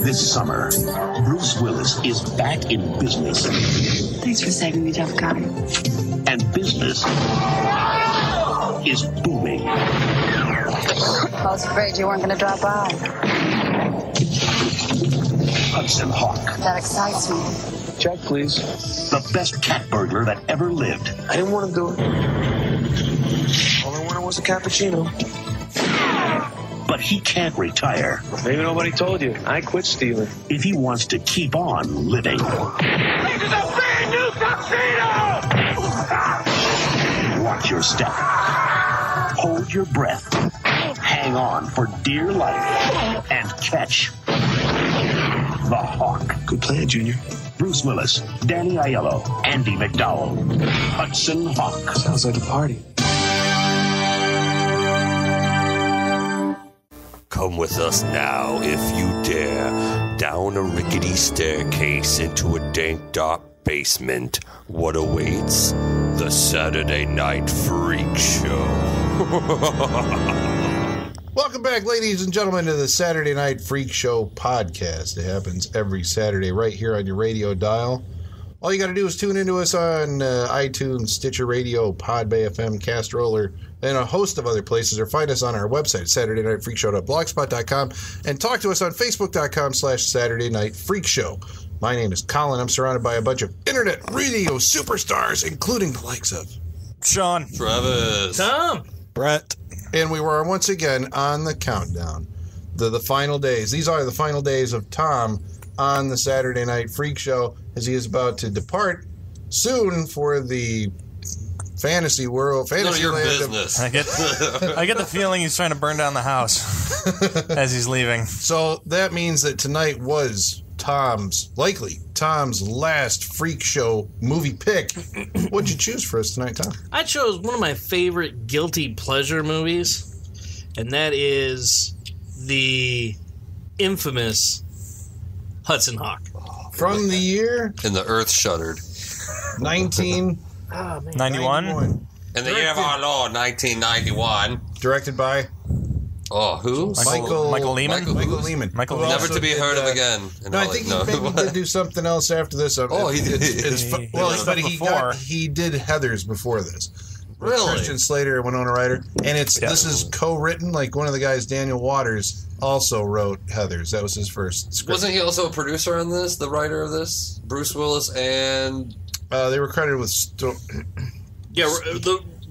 This summer, Bruce Willis is back in business. Thanks for saving me, tough guy. And business is booming. I was afraid you weren't going to drop by. Hudson Hawk. That excites me. Check, please. The best cat burglar that ever lived. I didn't want to do it. All I wanted was a cappuccino. But he can't retire. Maybe nobody told you. I quit stealing. If he wants to keep on living. This is a brand new tuxedo! Watch your step. Hold your breath. Hang on for dear life. And catch the Hawk. Good plan, Junior. Bruce Willis, Danny Aiello, Andy McDowell, Hudson Hawk. Sounds like a party. Come with us now, if you dare, down a rickety staircase into a dank, dark basement. What awaits? The Saturday Night Freak Show. Welcome back, ladies and gentlemen, to the Saturday Night Freak Show podcast. It happens every Saturday right here on your radio dial. All you got to do is tune into us on iTunes, Stitcher Radio, Podbay FM, Castroller, and a host of other places, or find us on our website, SaturdayNightFreakShow.blogspot.com, and talk to us on Facebook.com/Saturday Night Freak Show. My name is Colin. I'm surrounded by a bunch of internet radio superstars, including the likes of Sean, Travis, Tom, Brett. And we were once again on the countdown, the final days. These are the final days of Tom on the Saturday Night Freak Show, as he is about to depart soon for the fantasy world. None of your business. I get the feeling he's trying to burn down the house as he's leaving. So that means that tonight was Tom's last Freak Show movie pick. What'd you choose for us tonight, Tom? I chose one of my favorite guilty pleasure movies, and that is the infamous Hudson Hawk. From the year? And the earth shuddered. 1991? In the year of our Lord, 1991. Directed by? Oh, who? Michael Lehman? Michael Lehman. Never to be heard of again. No, I think he maybe did do something else after this. Oh, he did. He did Heathers before this. Really? Christian Slater and Winona Ryder. And this is co-written, like one of the guys, Daniel Waters, also wrote Heathers. That was his first script. Wasn't he also a producer on this, the writer of this? Bruce Willis and... they were credited with...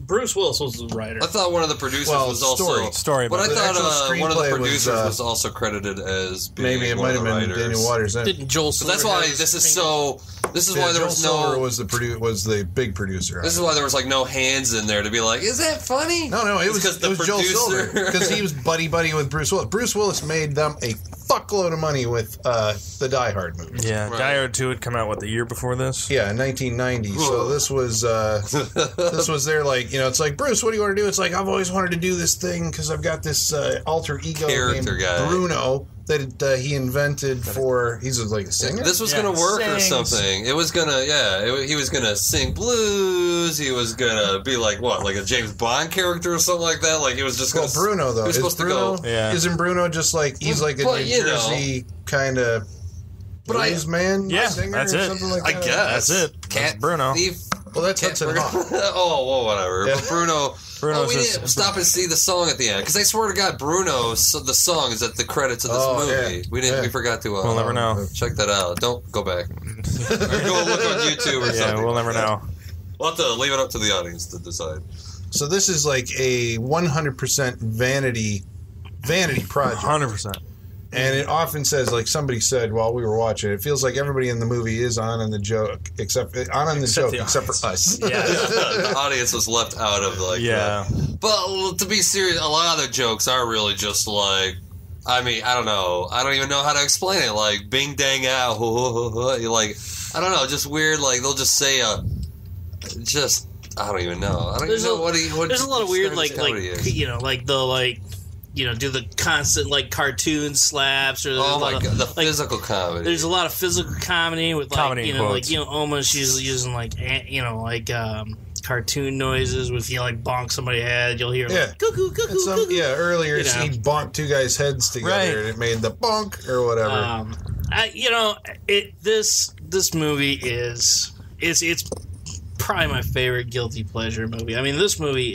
Bruce Willis was the writer. I thought one of the producers was also... Story. But I thought one of the producers was also credited as being maybe it might have been Daniel Waters. Didn't Joel So that's why this is so... This is why there was Joel was the big producer. This is why there was like no hands in there to be like, is that funny? No, it was Joel Silver, because he was buddy with Bruce Willis. Bruce Willis made them a fuckload of money with the Die Hard movies. Yeah, right. Die Hard 2 had come out, the year before this? Yeah, 1990. So this was their, like, it's like, Bruce, what do you want to do? It's like, I've always wanted to do this thing because I've got this alter ego named Bruno that he invented for... He's like a singer? This was going to work or something. It was going to... he was going to sing blues. He was going to be like, what? Like a James Bond character or something like that? Like, he was just going to... Well, Bruno, though. Isn't Bruno just like... He's like a New Jersey kind of blues man? Yeah, singer that's or it. Something like I that? guess. That's it. That's Bruno. Well, that's Hudson Hawk. Whatever. Yeah. But Bruno we didn't stop and see the song at the end. Because I swear to God, Bruno, the song is at the credits of this movie. Yeah. We forgot to... we'll never know. Check that out. Don't go back. Or go look on YouTube or something. Yeah, we'll never know. We'll have to leave it up to the audience to decide. So this is like a 100% vanity project. 100%. And it often says, like somebody said while we were watching, it feels like everybody in the movie is on the joke, except for us. Yeah. The audience was left out of But to be serious, a lot of the jokes are really just like, I mean, I don't know. I don't even know how to explain it. Like, bing dang out, like, I don't know, just weird. Like, they'll just say I don't even know. I don't even know what there's a lot of weird, like do the constant like cartoon slaps or the physical comedy. There's a lot of physical comedy with like comedy almost she's using like cartoon noises. If you like bonk somebody's head, you'll hear like, cuckoo, cuckoo, cuckoo. Yeah, earlier You know. he bonked two guys' heads together and it made the bonk or whatever. This movie it's probably my favorite guilty pleasure movie. I mean, this movie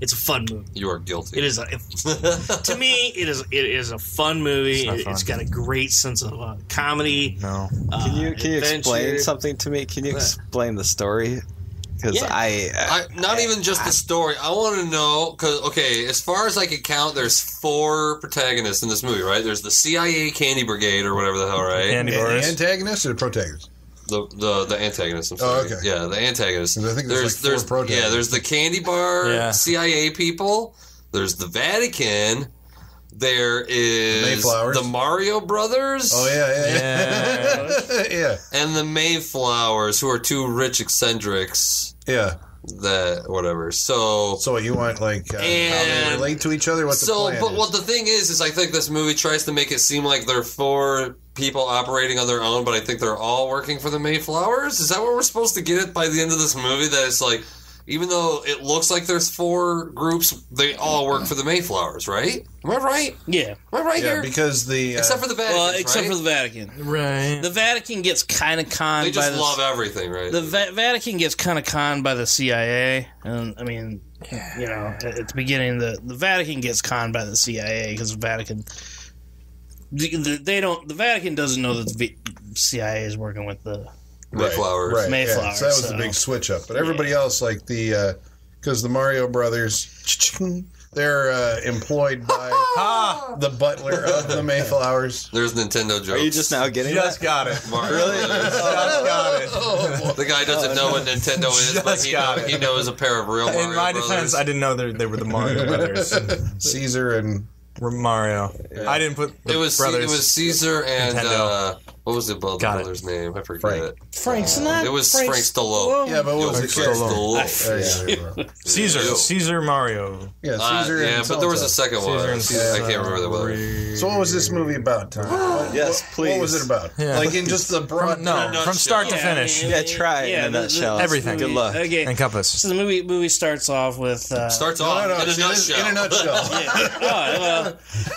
it's a fun movie. You are guilty. It is to me. It is a fun movie. It's got a great sense of comedy. No. Can you explain something to me? Can you explain the story? Because I not even just the story. I want to know because as far as I can count, there's 4 protagonists in this movie, right? There's the CIA Candy Brigade or whatever the hell, right? The antagonist or the protagonist? The antagonist. I'm sorry. Oh, okay. Yeah, the antagonist. I think there's 4 protagonists. Yeah, there's the candy bar CIA people. There's the Vatican. There is the Mario Brothers. Oh yeah. Yeah. And the Mayflowers, who are 2 rich eccentrics. Yeah. That whatever. So you want how they relate to each other? What's the plan? But what the thing is I think this movie tries to make it seem like they're 4 people operating on their own, but I think they're all working for the Mayflowers. Is that what we're supposed to get at by the end of this movie? That it's like, even though it looks like there's 4 groups, they all work for the Mayflowers, right? Am I right? Yeah. Am I right here? Because except for the Vatican. Well, except for the Vatican, right? The Vatican gets kind of conned. They just love everything, right? The Vatican gets kind of conned by the CIA, and I mean, at the beginning, the Vatican gets conned by the CIA because the Vatican. The Vatican doesn't know that the CIA is working with the Mayflowers. Right. Mayflowers. Yeah. So that was the big switch up. But everybody else, like because the Mario Brothers, they're employed by the butler of the Mayflowers. There's Nintendo jokes. Are you just now getting Just that? got it. Really? Just got it. The guy doesn't know what Nintendo is, but he knows a pair of real Mario In my Brothers. defense, I didn't know they were the Mario Brothers. Caesar and Mario. Yeah. I didn't put the brothers. It was Caesar and what was the brother's name? I forget. Frank Sinatra. It was Frank Stallone. Yeah, but what was it? Stallone. Caesar Mario. Yeah, Caesar. Yeah, but there was a second one. I can't remember the one. So what was this movie about, Tom? Yes, please. What was it about? Yeah. Like in just the broad. From start to finish. Try in a nutshell. Everything. Good luck. Okay. Encompass. So the movie starts off with in a nutshell. In a nutshell.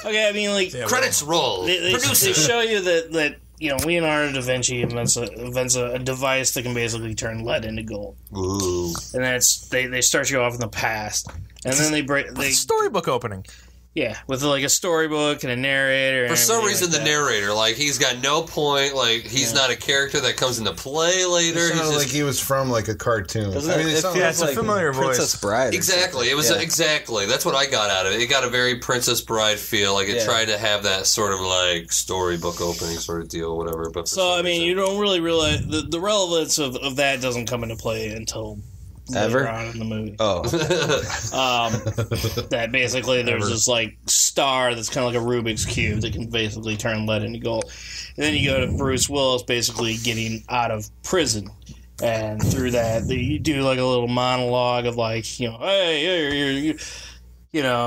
Okay, I mean, like credits roll. They show you that Leonardo Da Vinci invents a device that can basically turn lead into gold. Ooh. And they start you off in the past, and then they storybook opening. Yeah, with like a storybook and a narrator. For some reason, the narrator, like, he's got no point. Like, he's not a character that comes into play later. It sounded like he was from like a cartoon. It's a familiar voice. Princess Bride. Exactly. It was exactly. That's what I got out of it. It got a very Princess Bride feel. Like, it tried to have that sort of like storybook opening sort of deal, whatever. But you don't really realize the relevance of that doesn't come into play until. Later on in the movie. Oh. That basically there's this like star that's kind of like a Rubik's Cube that can basically turn lead into gold. And then you go to Bruce Willis basically getting out of prison. And through that, you do like a little monologue of like, hey, you're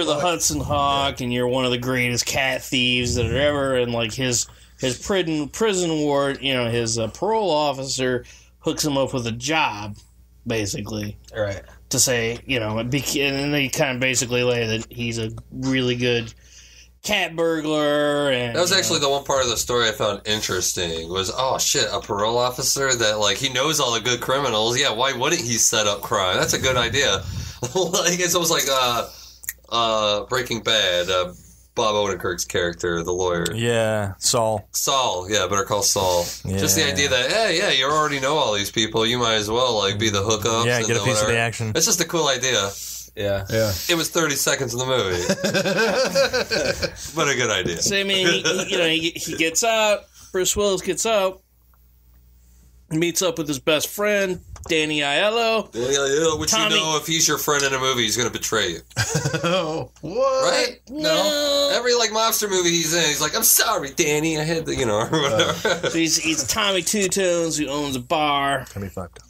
the Hudson Hawk and you're one of the greatest cat thieves that are ever. And like his prison ward, his parole officer hooks him up with a job. Basically, right? To say, and then they kind of basically lay that he's a really good cat burglar. And that was actually the one part of the story I found interesting. Was a parole officer that like he knows all the good criminals. Yeah, why wouldn't he set up crime? That's a good idea. Like it's almost like Breaking Bad. Bob Odenkirk's character, the lawyer. Yeah, Saul. Yeah, Better Call Saul. Yeah. Just the idea that, you already know all these people. You might as well, like, be the hookup. Yeah, get a piece of the action. It's just a cool idea. Yeah. It was 30 seconds in the movie. But a good idea. So, I mean, he gets out. Bruce Willis gets out. Meets up with his best friend, Danny Aiello. Which if he's your friend in a movie, he's going to betray you. What? Right? No. Every, like, mobster movie he's in, he's like, I'm sorry, Danny, I had the, or whatever. So he's Tommy Two Tones who owns a bar. Can be fucked up.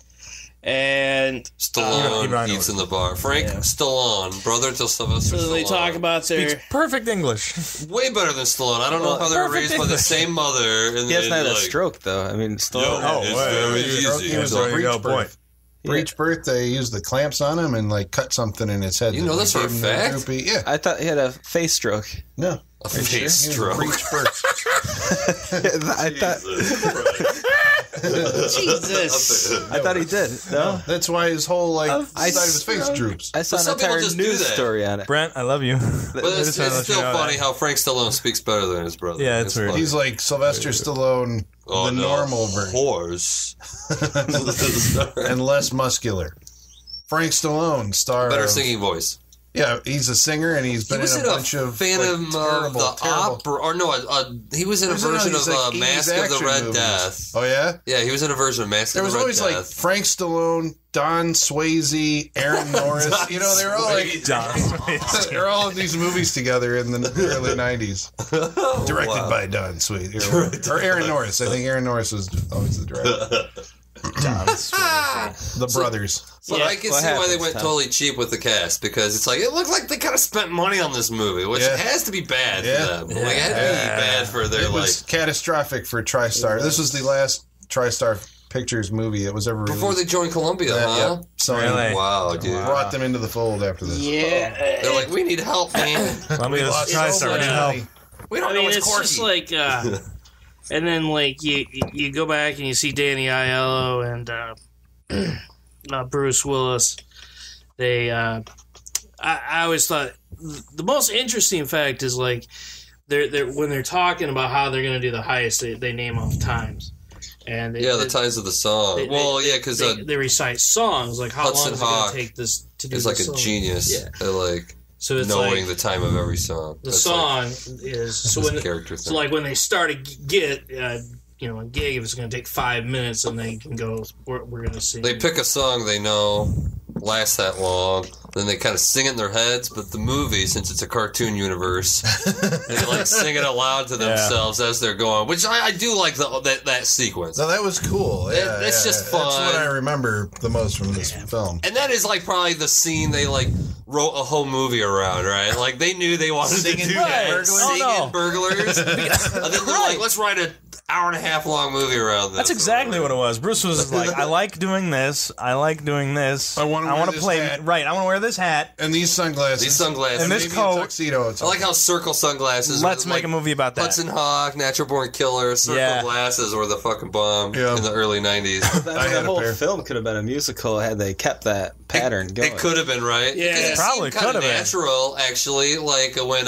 And Stallone eats in the bar. Frank Stallone, brother to Sylvester Stallone. So they talk about their... Speaks perfect English. Way better than Stallone. I don't know how they were raised by the same mother. He hasn't had a stroke, though. I mean, Stallone... He was a breech birth. For each birth, they used the clamps on him and like cut something in his head. You know this for a fact? Yeah. I thought he had a face stroke. No. A face stroke. For each birth. I thought. Jesus. I thought he did. No. That's why his whole side of his face droops. I saw But an some people entire just do news that. story on it. Brent, I love you. But it's still funny how Frank Stallone speaks better than his brother. Yeah, it's weird. funny. He's like Sylvester Stallone, normal version. Horse. And less muscular. Frank Stallone, star Better of, singing voice. Yeah, he's a singer, and he's been in a bunch of Phantom of the Opera, or no, he was in a version of Mask of the Red Death. Oh yeah, yeah, he was in a version of Mask of the Red Death. There was always like Frank Stallone, Don Swayze, Aaron Norris. You know, they're all like they're all in these movies together in the early '90s, directed by Don Swayze or Aaron Norris. I think Aaron Norris was always the director. The brothers. But I can see why they went totally cheap with the cast, because it's like it looked like they kind of spent money on this movie, which has to be bad for them. Like, it had to be bad for their It was catastrophic for TriStar. This was the last TriStar Pictures movie that was ever released. Before they joined Columbia, huh? So wow, dude. Brought them into the fold after this. Yeah. They're like, we need help, man. We lost TriStar. We need help. We don't know what's it's Corky. just like, and then like you go back and you see Danny Aiello and Bruce Willis. They, I always thought the most interesting fact is like they're when they're talking about how they're going to do the heist, they name off times. And the times of the song. Because they recite songs like how Hudson long is it Hawk going to take this to do. Is like the a song? genius. Yeah. At like so it's knowing like, the time of every song. The That's song like, is so when character so like when they start a gig, a gig, if it's going to take 5 minutes, and they can go, we're going to sing. they pick a song they know lasts that long, then they kind of sing it in their heads, but the movie, since it's a cartoon universe, they like sing it aloud to themselves as they're going, which I do like that sequence. No, that was cool. Yeah, it's just fun. That's what I remember the most from this film. And that is like probably the scene they like wrote a whole movie around, right? Like they knew they wanted to do that. Singing burglars. And then they're like, let's write an hour-and-a-half long movie around this. That's exactly what it was. Bruce was like, I like doing this. I like doing this. I want to play hat. Right. I want to wear this hat and these sunglasses. And this coat. Tuxedo. I like how circle sunglasses. Let's make a movie about that. Hudson Hawk, Natural Born Killer, circle glasses were the fucking bomb in the early 90s. The whole film could have been a musical had they kept that pattern going. It could have been, right? Yeah, it probably could have been natural, actually. Like when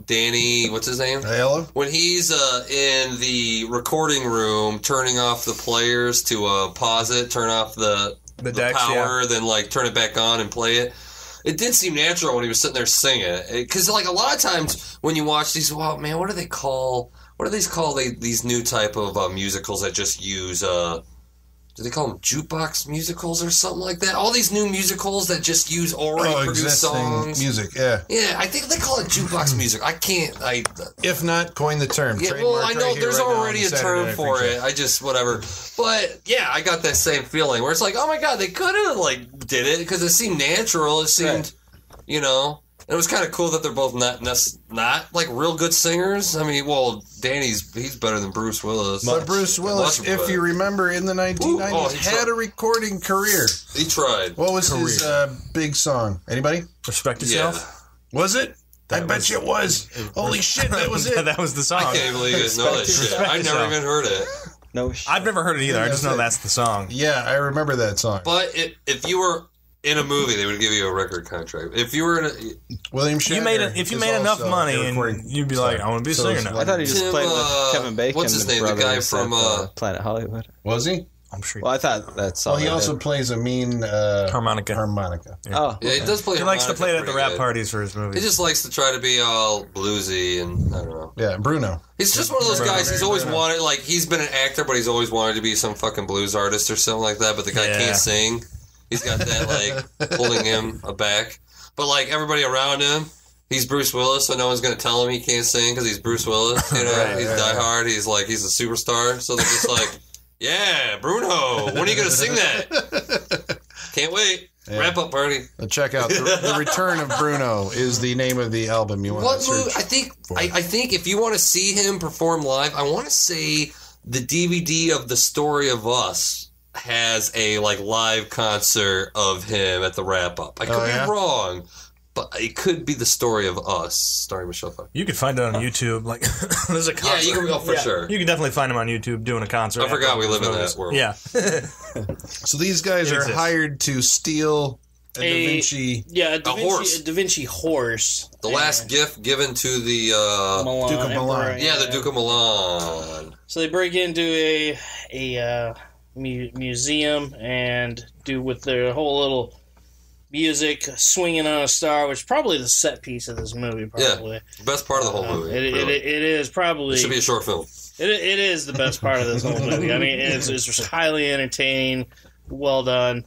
Danny, what's his name? Aiello? When he's in the recording room, turning off the players to pause it, turn off the decks, power, then like turn it back on and play it. It did seem natural when he was sitting there singing it, because like a lot of times when you watch these, what do they call? What do these call these new type of musicals that just use? Do they call them jukebox musicals or something like that? All these new musicals that just use already produced songs. Music, yeah. Yeah, I think they call it jukebox music. I can't. If not, coin the term. Yeah, well, I know there's already a term for it. I just, whatever. But, yeah, I got that same feeling where it's like, oh my God, they could have, like, did it because it seemed natural. It seemed, And it was kind of cool that they're both not like real good singers. I mean, well, he's better than Bruce Willis. But Bruce Willis, if you remember, in the 1990s, had a recording career. He tried. What was his big song? Anybody? Respect Yourself? Yeah. Was it? I bet you it was. Holy shit, that was it. That was the song. I can't believe you guys know that shit. I never even heard it. No shit. I've never heard it either. I just know that's the song. Yeah, I remember that song. But if you were in a movie, they would give you a record contract. If you were in a William Shatner, if you made enough money, and you'd be like, I want to be a singer now. I thought he just played with Kevin Bacon. What's his name? The guy from Planet Hollywood. Was he? I'm sure. Well, I thought that's. Well, he also plays a mean harmonica. Yeah. Oh, yeah, he does play. He likes to play it at the rap parties for his movies. He just likes to try to be all bluesy and I don't know. Yeah, Bruno. He's just one of those guys. He's always wanted, like, he's been an actor, but he's always wanted to be some fucking blues artist or something like that. But the guy can't sing. He's got that like holding him aback. But like everybody around him, he's Bruce Willis, so no one's gonna tell him he can't sing because he's Bruce Willis. You know, he's diehard. He's like he's a superstar. So they're just like, yeah, Bruno, when are you gonna sing that? Can't wait. Yeah. Wrap up party. Check out the Return of Bruno is the name of the album you want to search. I think if you want to see him perform live, I want to say the DVD of The Story of Us has a like live concert of him at the wrap up. I could be wrong, but it could be the story of us starring Michelle Pfeiffer. You could find it on YouTube. Like there's a concert. Yeah, you can go for sure. You can definitely find him on YouTube doing a concert. I forgot we live in that world. Yeah. So these guys are hired to steal a Da Vinci. Yeah, a horse. A Da Vinci horse. The last gift given to the Duke of Milan. Yeah, the Duke of Milan. So they break into a museum and do with their whole little music, swinging on a star, which is probably the set piece of this movie. Probably, the best part of the whole movie. It is probably. It should be a short film. It is the best part of this whole movie. I mean, it's just highly entertaining, well done.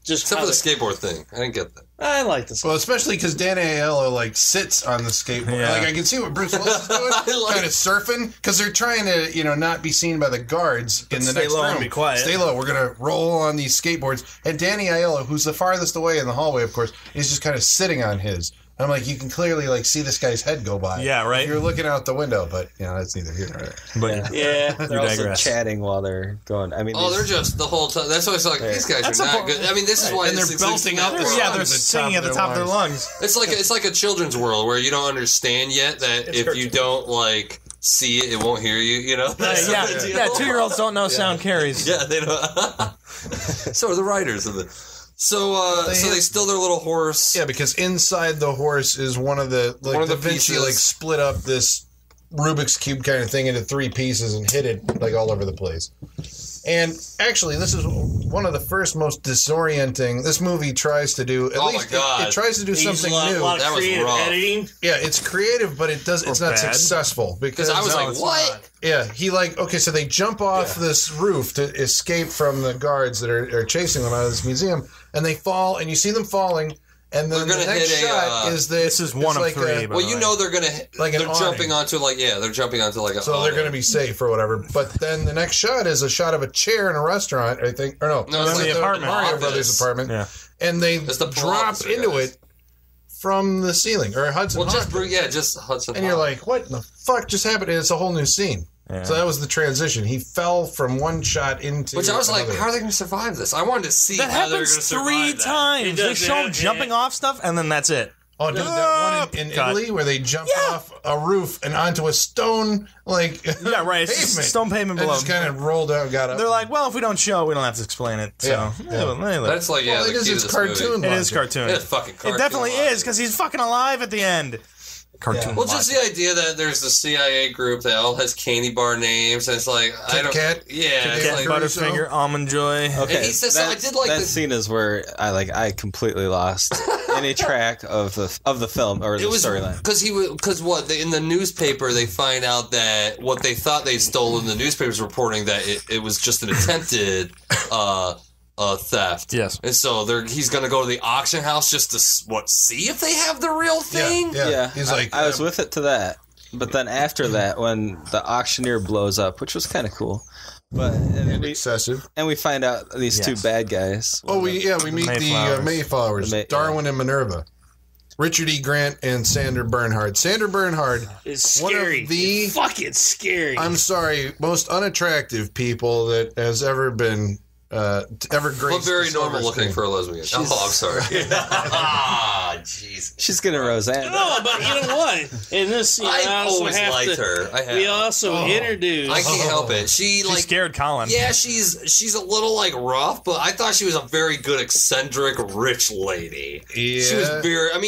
Just except for the skateboard thing, I didn't get that. I like this. Well, especially because Danny Aiello like sits on the skateboard. Yeah. Like I can see what Bruce Willis is doing, kind of surfing, because they're trying to not be seen by the guards in the next room. And be quiet. Stay low. We're gonna roll on these skateboards, and Danny Aiello, who's the farthest away in the hallway, of course, is just kind of sitting on his. I'm like, you can clearly like see this guy's head go by. Yeah, right. You're looking out the window, but that's neither here nor there. But yeah, they're also chatting while they're going. I mean, they're just the whole time. That's why it's like these guys are not good. I mean, this is why they're belting out the songs. Yeah, they're singing at the top of their lungs. It's like a children's world where you don't understand yet that if you don't like see it, it won't hear you. You know? Yeah. 2-year-olds don't know sound carries. Yeah, they don't. So are the writers of it. So they steal their little horse. Yeah, because inside the horse is one of the Da Vinci pieces. like split up this Rubik's Cube kind of thing into 3 pieces and hid it like all over the place. And actually, this is one of the first most disorienting. This movie tries to do. At least it tries to do something new. That was rough. Editing. Yeah, it's creative, but it's not successful because I was like, what? Yeah, so they jump off this roof to escape from the guards that are chasing them out of this museum, and they fall, and you see them falling. And then the next shot is this is one of 3. They're gonna they're jumping onto they're jumping onto like a so they're gonna be safe or whatever. But then the next shot is a shot of a chair in a restaurant, I think, or no, it's like the apartment, Mario Brothers apartment. Yeah, and they drop into it from the ceiling or Hudson Hawk. Just Hudson. And you're like, what in the fuck just happened? And it's a whole new scene. Yeah. So that was the transition. He fell from one shot into which I was like, how are they going to survive this? I wanted to see that how they're going to survive survive 3 times. They show him jumping off stuff, and then that's it. Oh, dude, that one in Italy where they jumped off a roof and onto a stone, pavement. Stone pavement below. And just kind of rolled out, got up. They're like, well, if we don't show, we don't have to explain it. So that's like, it's cartoon. It is cartoon. It's fucking cartoon. It definitely is because he's fucking alive at the end. Cartoon. Well, just the idea that there's the CIA group that all has candy bar names, and it's like Kit Kat, Butterfinger, Almond Joy. Okay, and he says, I did like that scene is where I completely lost any track of the film or the storyline. Because in the newspaper they find out that what they thought they'd stolen, the newspaper's reporting that it was just an attempted theft. Yes. And so he's going to go to the auction house just to see if they have the real thing? Yeah. He's like, I was with it to that. But then after that, when the auctioneer blows up, which was kind of cool. But excessive. And we find out these 2 bad guys. Oh, we meet the Mayflowers, Darwin and Minerva. Richard E. Grant and Sandra Bernhard. Sandra Bernhard is scary. One of the fucking scary. I'm sorry, most unattractive people that has ever been ever graced. Well, very normal looking for a lesbian. I'm sorry. Jeez. She's gonna Roseanne. No, but you know what? In this scene, I always liked her. We also introduced. I can't help it. She scared Colin. Yeah, she's a little rough, but I thought she was a very good eccentric rich lady. Yeah. She was very. I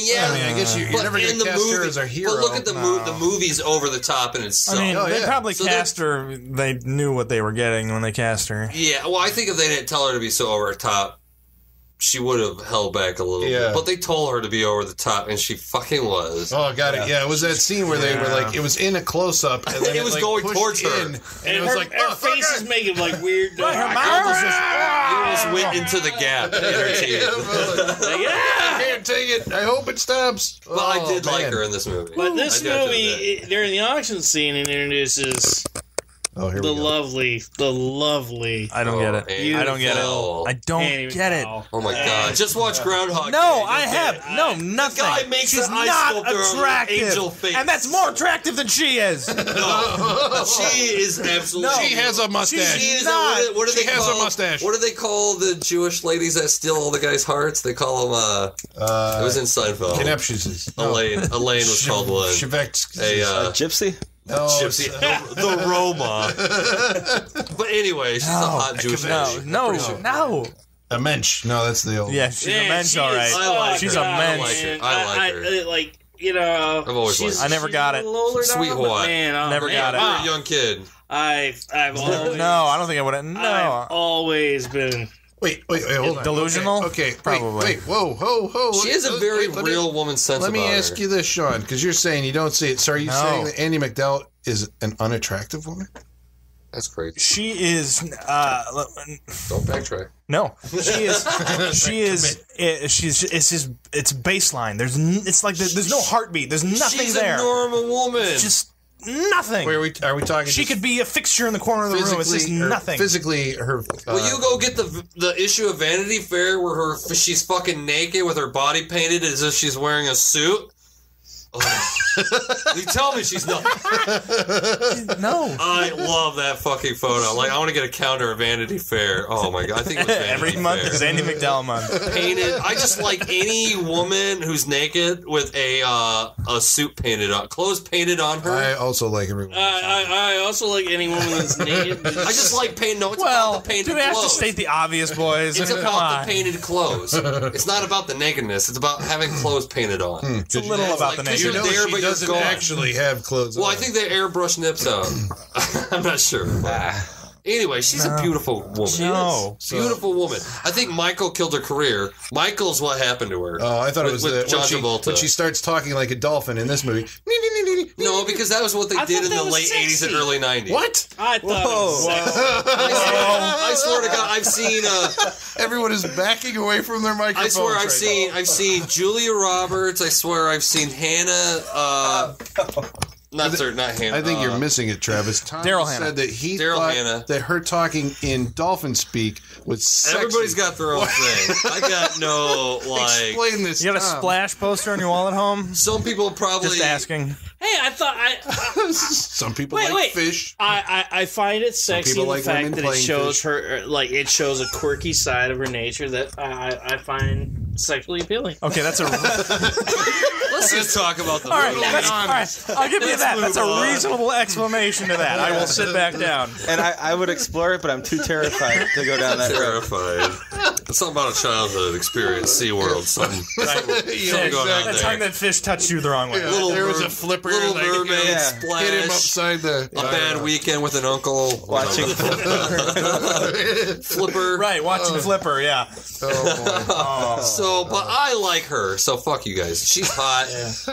guess you're never gonna cast her as a hero. But look at the movie's over the top in itself. They probably cast her. They knew what they were getting when they cast her. Yeah, well, I think if they didn't tell her to be so over the top, she would have held back a little bit. But they told her to be over the top, and she fucking was. Oh, got it. Yeah, it was that scene where they were like, it was in a close-up, and then it was going towards her. And it was like, her face is making weird. Her mouth was just... You almost went into the gap in her teeth. I can't take it. I hope it stops. But I did like her in this movie. But this movie, during the auction scene, it introduces Oh, here we go. The lovely. I don't get it. I don't get it. I don't get it. Oh my god! Just watch Groundhog Day. No, I have nothing. The guy makes She's an ice not sculptor of an attractive, angel face. and that's more attractive than she is. No, she is absolutely. No, she has a mustache. She is not. What do they She has a mustache. What do they call the Jewish ladies that steal all the guys' hearts? They call them. It was in Seinfeld. Knepsches. Elaine was called one. A gypsy. No, gypsy. The Roma. But anyway, she's a hot Jewish lady. No. A mensch. No, that's the old. Yeah, she's a mensch, all right. I like she's her. a mensch. I like her. Like, you know, I've always liked her. I never got it. Sweet Hawaii. Never got it. You were a young kid. I've always. No, I don't think I would have. No. I've always been. Wait, hold on. Delusional? Okay, Probably. Wait, whoa. She has a very real woman sense Let about me her. ask you this, Sean, because you're saying you don't see it. So are you saying that Andie MacDowell is an unattractive woman? That's crazy. She is. Don't backtrack. No, she is. It's baseline. It's like there's no heartbeat. There's nothing She's there. a normal woman. Just nothing. Wait, are we talking? She could be a fixture in the corner of the room. It's just nothing. Physically, her. Will you go get the issue of Vanity Fair where she's fucking naked with her body painted as if she's wearing a suit? Oh. You tell me she's not. No. I love that fucking photo. Like, I want to get a counter of Vanity Fair. Oh my god, I think it was Vanity Every month Fair. is Andie MacDowell month. Painted. I just like any woman who's naked with a suit painted on, clothes painted on her. I also like everyone. I also like any woman that's naked. I just like paint. No, it's Well, about the painted do we have clothes. to state the obvious, boys? It's Come about on. the painted clothes. It's not about the nakedness. It's about having clothes painted on. It's a little about the Because nakedness. you're there, she but you're doesn't gone. actually have clothes Well, on. I think they airbrush nips out. I'm not sure. Anyway, she's a beautiful woman. No. Beautiful woman. I think Michael killed her career. Michael's what happened to her. Oh, I thought it was with John Travolta. when she starts talking like a dolphin in this movie. No, because that was what they did in the late 80s and early 90s. What? I thought it was sexy. I swear to God, I've seen. Everyone is backing away from their microphones. I swear, right I've seen Julia Roberts. I swear, I've seen Hannah. Not Hannah. I think you're missing it, Travis. Tom Daryl Hannah. said that he Daryl thought Hannah. that her talking in dolphin speak was sexy. Everybody's got their own thing. I got no Explain this. You got a Tom. splash poster on your wall at home? Some people probably Just asking. Hey, I thought Some people Wait, like wait. fish. I find it sexy people in the like fact women that it playing shows fish. her it shows a quirky side of her nature that I find sexually appealing. Okay, that's a. Let's just talk about the All right, movie. all right. I'll give you that. That's move a on. reasonable explanation to that. I will sit back down. And I would explore it, but I'm too terrified to go down that road. Terrified. It's something about a childhood experience. SeaWorld. Something going on That time there. that fish touched you the wrong way. Yeah, there was a flipper. Little like, Mermaid yeah. splash. hit him upside the. A bad weekend with an uncle. Watching Flipper. Right, watching Flipper, yeah. So, but I like her. So fuck you guys. She's hot.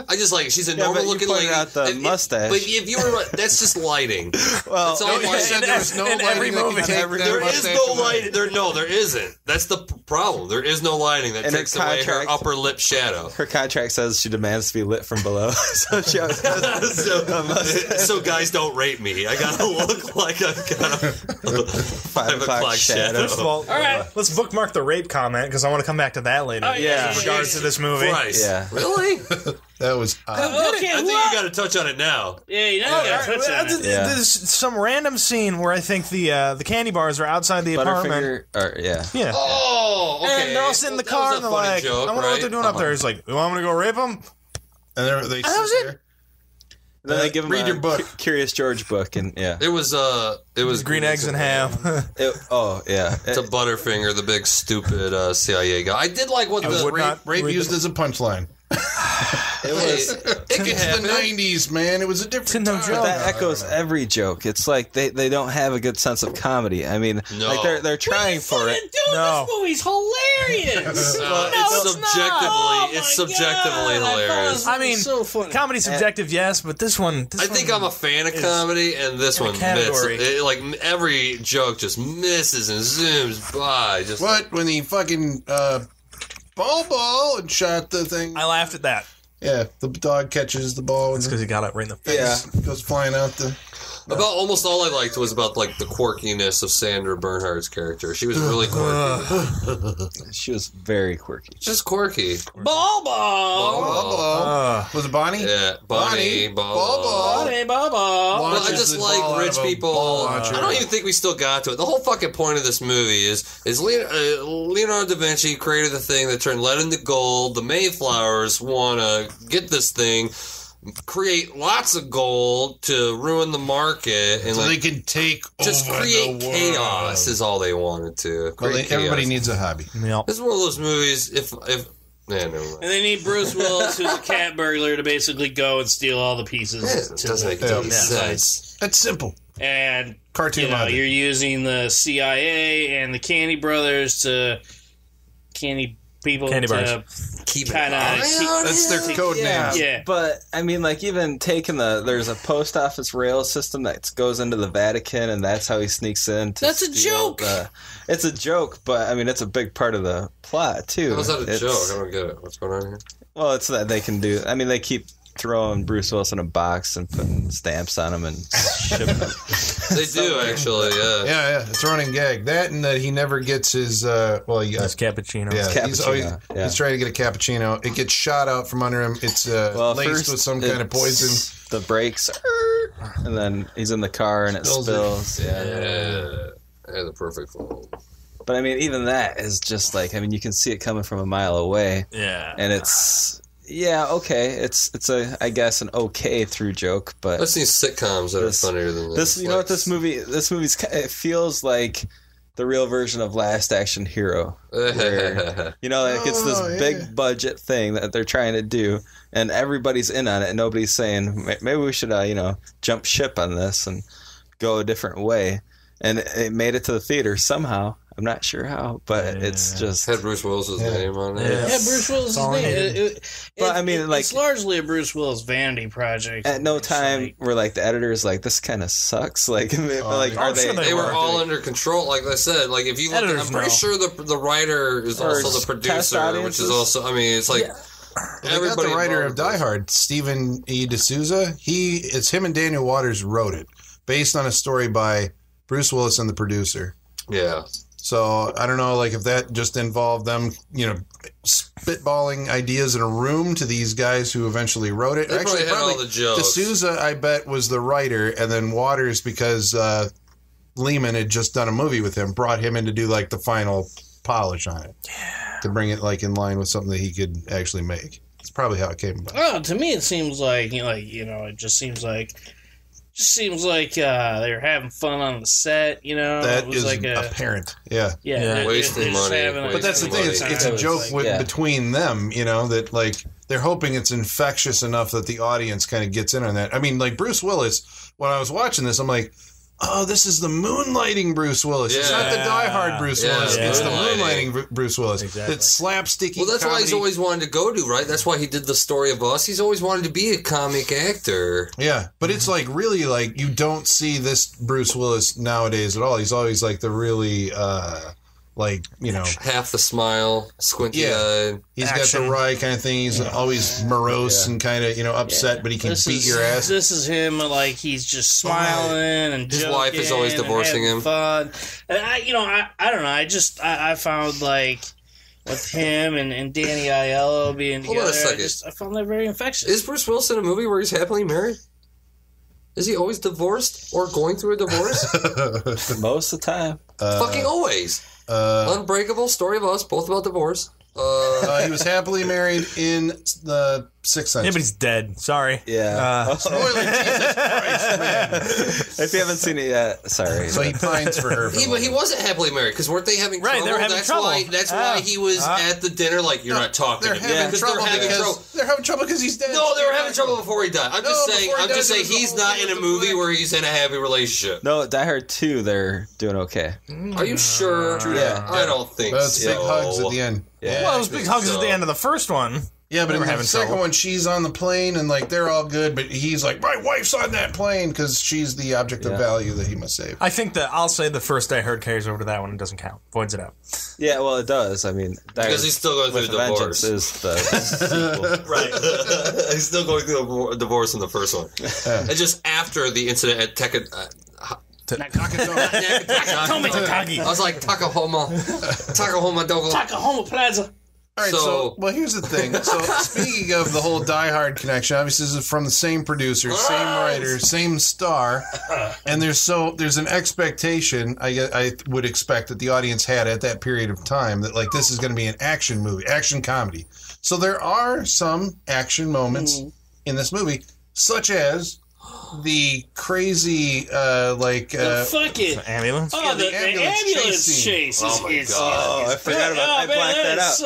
I just like. She's a Yeah, but normal you looking pointed lady. out the mustache. But if you were, that's just lighting. Well, That's all You lighting. said there was no in every lighting that could movie. take that There is mustache no away. lighting. There isn't. That's the problem. There is no lighting that And her takes away her contract- upper lip shadow. her contract says she demands to be lit from below, so she always has so guys don't rate me. I gotta look like I've got a 5 o'clock shadow. First of all, right. let's bookmark the rape comment because I want to come back to that later. Oh, yeah. In regards to this movie. Christ. Yeah. Really? That was. Okay, I think what? you got to touch on it now. Yeah, you know, you gotta touch on it. Yeah. There's some random scene where I think the candy bars are outside the apartment. Butterfinger, or yeah. Yeah. Oh, okay. And they're all sitting in the That was car a and they're funny like, joke, I wonder what right? they're doing up there. He's like, you want me to go rape them? And they That was sit it? there. Then they give him read a your book. Curious George book, and yeah. It was Green eggs and ham. Oh yeah. It's a Butterfinger, the big stupid CIA guy. I did like what the would not Rape read used the- as a punchline. It was. it can It's happen. the 90s, man. It was a different no time. joke. That echoes every joke. It's like they don't have a good sense of comedy. I mean, No. like they're trying for it. Dude, No. this movie's hilarious. It's subjectively hilarious. I mean, so funny. comedy's subjective, yes, but this one. I think I'm a fan of comedy, and this one category. misses. Like every joke just misses and zooms by. Just What? When he fucking ball and shot the thing? I laughed at that. Yeah, the dog catches the ball and Because he got it right in the face. Yeah. goes flying out the. About almost all I liked was about like the quirkiness of Sandra Bernhardt's character. She was really quirky. She was very quirky. Just quirky. Bobo. Was it Bonnie? Yeah, Bonnie. Bobo. Well, I just like rich people. I don't even think we still got to it. The whole fucking point of this movie is Leonardo Da Vinci created the thing that turned lead into gold. The Mayflowers want to get this thing, create lots of gold to ruin the market, and so they can take just over create the world. chaos is all they wanted to. Well, everybody needs a hobby. Yep. This is one of those movies. If never mind. And they need Bruce Willis, who's a cat burglar, to basically go and steal all the pieces. It doesn't make any sense. That's simple. And Cartoon logic. you're using the CIA and the Candy Brothers to Candy bars. Keep kind of. That's their code name. Yeah. But, I mean, like, even taking there's a post office rail system that goes into the Vatican, and that's how he sneaks in. That's a joke! It's a joke, but, I mean, it's a big part of the plot, too. How's that a joke? I don't get it. What's going on here? Well, it's that they can do. I mean, they keep throwing Bruce Willis in a box and putting stamps on him and shipping him. They do, actually, yeah. Yeah, it's a running gag. That and that he never gets his, his cappuccino. Yeah, Cappuccino, he's trying to get a cappuccino. It gets shot out from under him. It's laced with some kind of poison. The brakes, and then he's in the car and it spills. Yeah, the perfect one. But, I mean, even that is just like, I mean, you can see it coming from a mile away. Yeah. And it's... Yeah, okay. It's I guess an okay through joke, but I've seen sitcoms that are funnier than this. You know what this movie's it feels like the real version of Last Action Hero. Where, like it's this big budget thing that they're trying to do, and everybody's in on it, and nobody's saying maybe we should jump ship on this and go a different way. And it made it to the theater somehow. I'm not sure how, but it's just had Bruce Willis's name on it. Yeah, Bruce Willis's name. But I mean, like, it's largely a Bruce Willis vanity project. At no time were like the editors like this kind of sucks. Like, are they? They were all under control. Like I said, like if you look, I'm pretty sure the writer is also the producer, which is also. I mean, it's like. Everybody. The writer of Die Hard, Stephen E. D'Souza. It's him and Daniel Waters wrote it, based on a story by Bruce Willis and the producer. Yeah. So I don't know, like if that just involved them, spitballing ideas in a room to these guys who eventually wrote it. They probably had all the jokes. D'Souza, I bet, was the writer, and then Waters, because Lehman had just done a movie with him, brought him in to do like the final polish on it, to bring it like in line with something that he could actually make. That's probably how it came about. Oh, to me, it seems like it just seems like. They were having fun on the set, That it was is like apparent. Yeah. Wasting money. But that's the thing. It's a joke between them, that like they're hoping it's infectious enough that the audience kind of gets in on that. I mean, like Bruce Willis, when I was watching this, I'm like, oh, this is the moonlighting Bruce Willis. It's not the Die Hard Bruce Willis. It's the moonlighting Bruce Willis. Exactly. It's slapsticky. Well, that's why he's always wanted to go to, right? That's why he did The Story of Us. He's always wanted to be a comic actor. Yeah, but it's like really like you don't see this Bruce Willis nowadays at all. He's always like the really half the smile, squinty eyed. He's got the wry kind of thing. He's always morose and kind of upset, but he can beat your ass. This is him, like he's just smiling and his joking wife is always divorcing him. Fun. And I don't know. I found like with him and Danny Aiello being together. Hold on a second. I found that very infectious. Is Bruce Willis in a movie where he's happily married? Is he always divorced or going through a divorce? Most of the time. Fucking always. Unbreakable, Story of Us, both about divorce. He was happily married in the Sixth Sense. Yeah, but he's dead. Sorry. Yeah. Spoiler, Jesus Christ, man. If you haven't seen it yet, sorry. So he pines for her. He wasn't happily married because weren't they having trouble? Right, they were having trouble. That's why he was at the dinner. Like you're not talking. They're having trouble because he's dead. No, they were having trouble before he died. I'm just saying he's not in a movie where he's in a happy relationship. No, Die Hard 2, they're doing okay. Are you sure? Yeah. I don't think That's so. big hugs at the end. Yeah. Well, it was big hugs at the end of the first one. Yeah, but in the second one, she's on the plane, and like they're all good, but he's like, my wife's on that plane because she's the object of value that he must save. I think that I'll say the first I Heard carries over to that one. It doesn't count. Voids it out. Yeah, well, it does. I mean, because he's still going through a divorce. Is the sequel. Right. He's still going through a divorce in the first one. And just after the incident at I was like, Takahoma Dogo. Takahoma Plaza. All right, so here's the thing. So speaking of the whole Die Hard connection, obviously this is from the same producer, same writer, same star, and there's an expectation I would expect that the audience had at that period of time that like this is going to be an action movie, action comedy. So there are some action moments in this movie, such as the crazy the fucking ambulance. Oh, the ambulance chase. Oh my god! I forgot about. I blacked that out.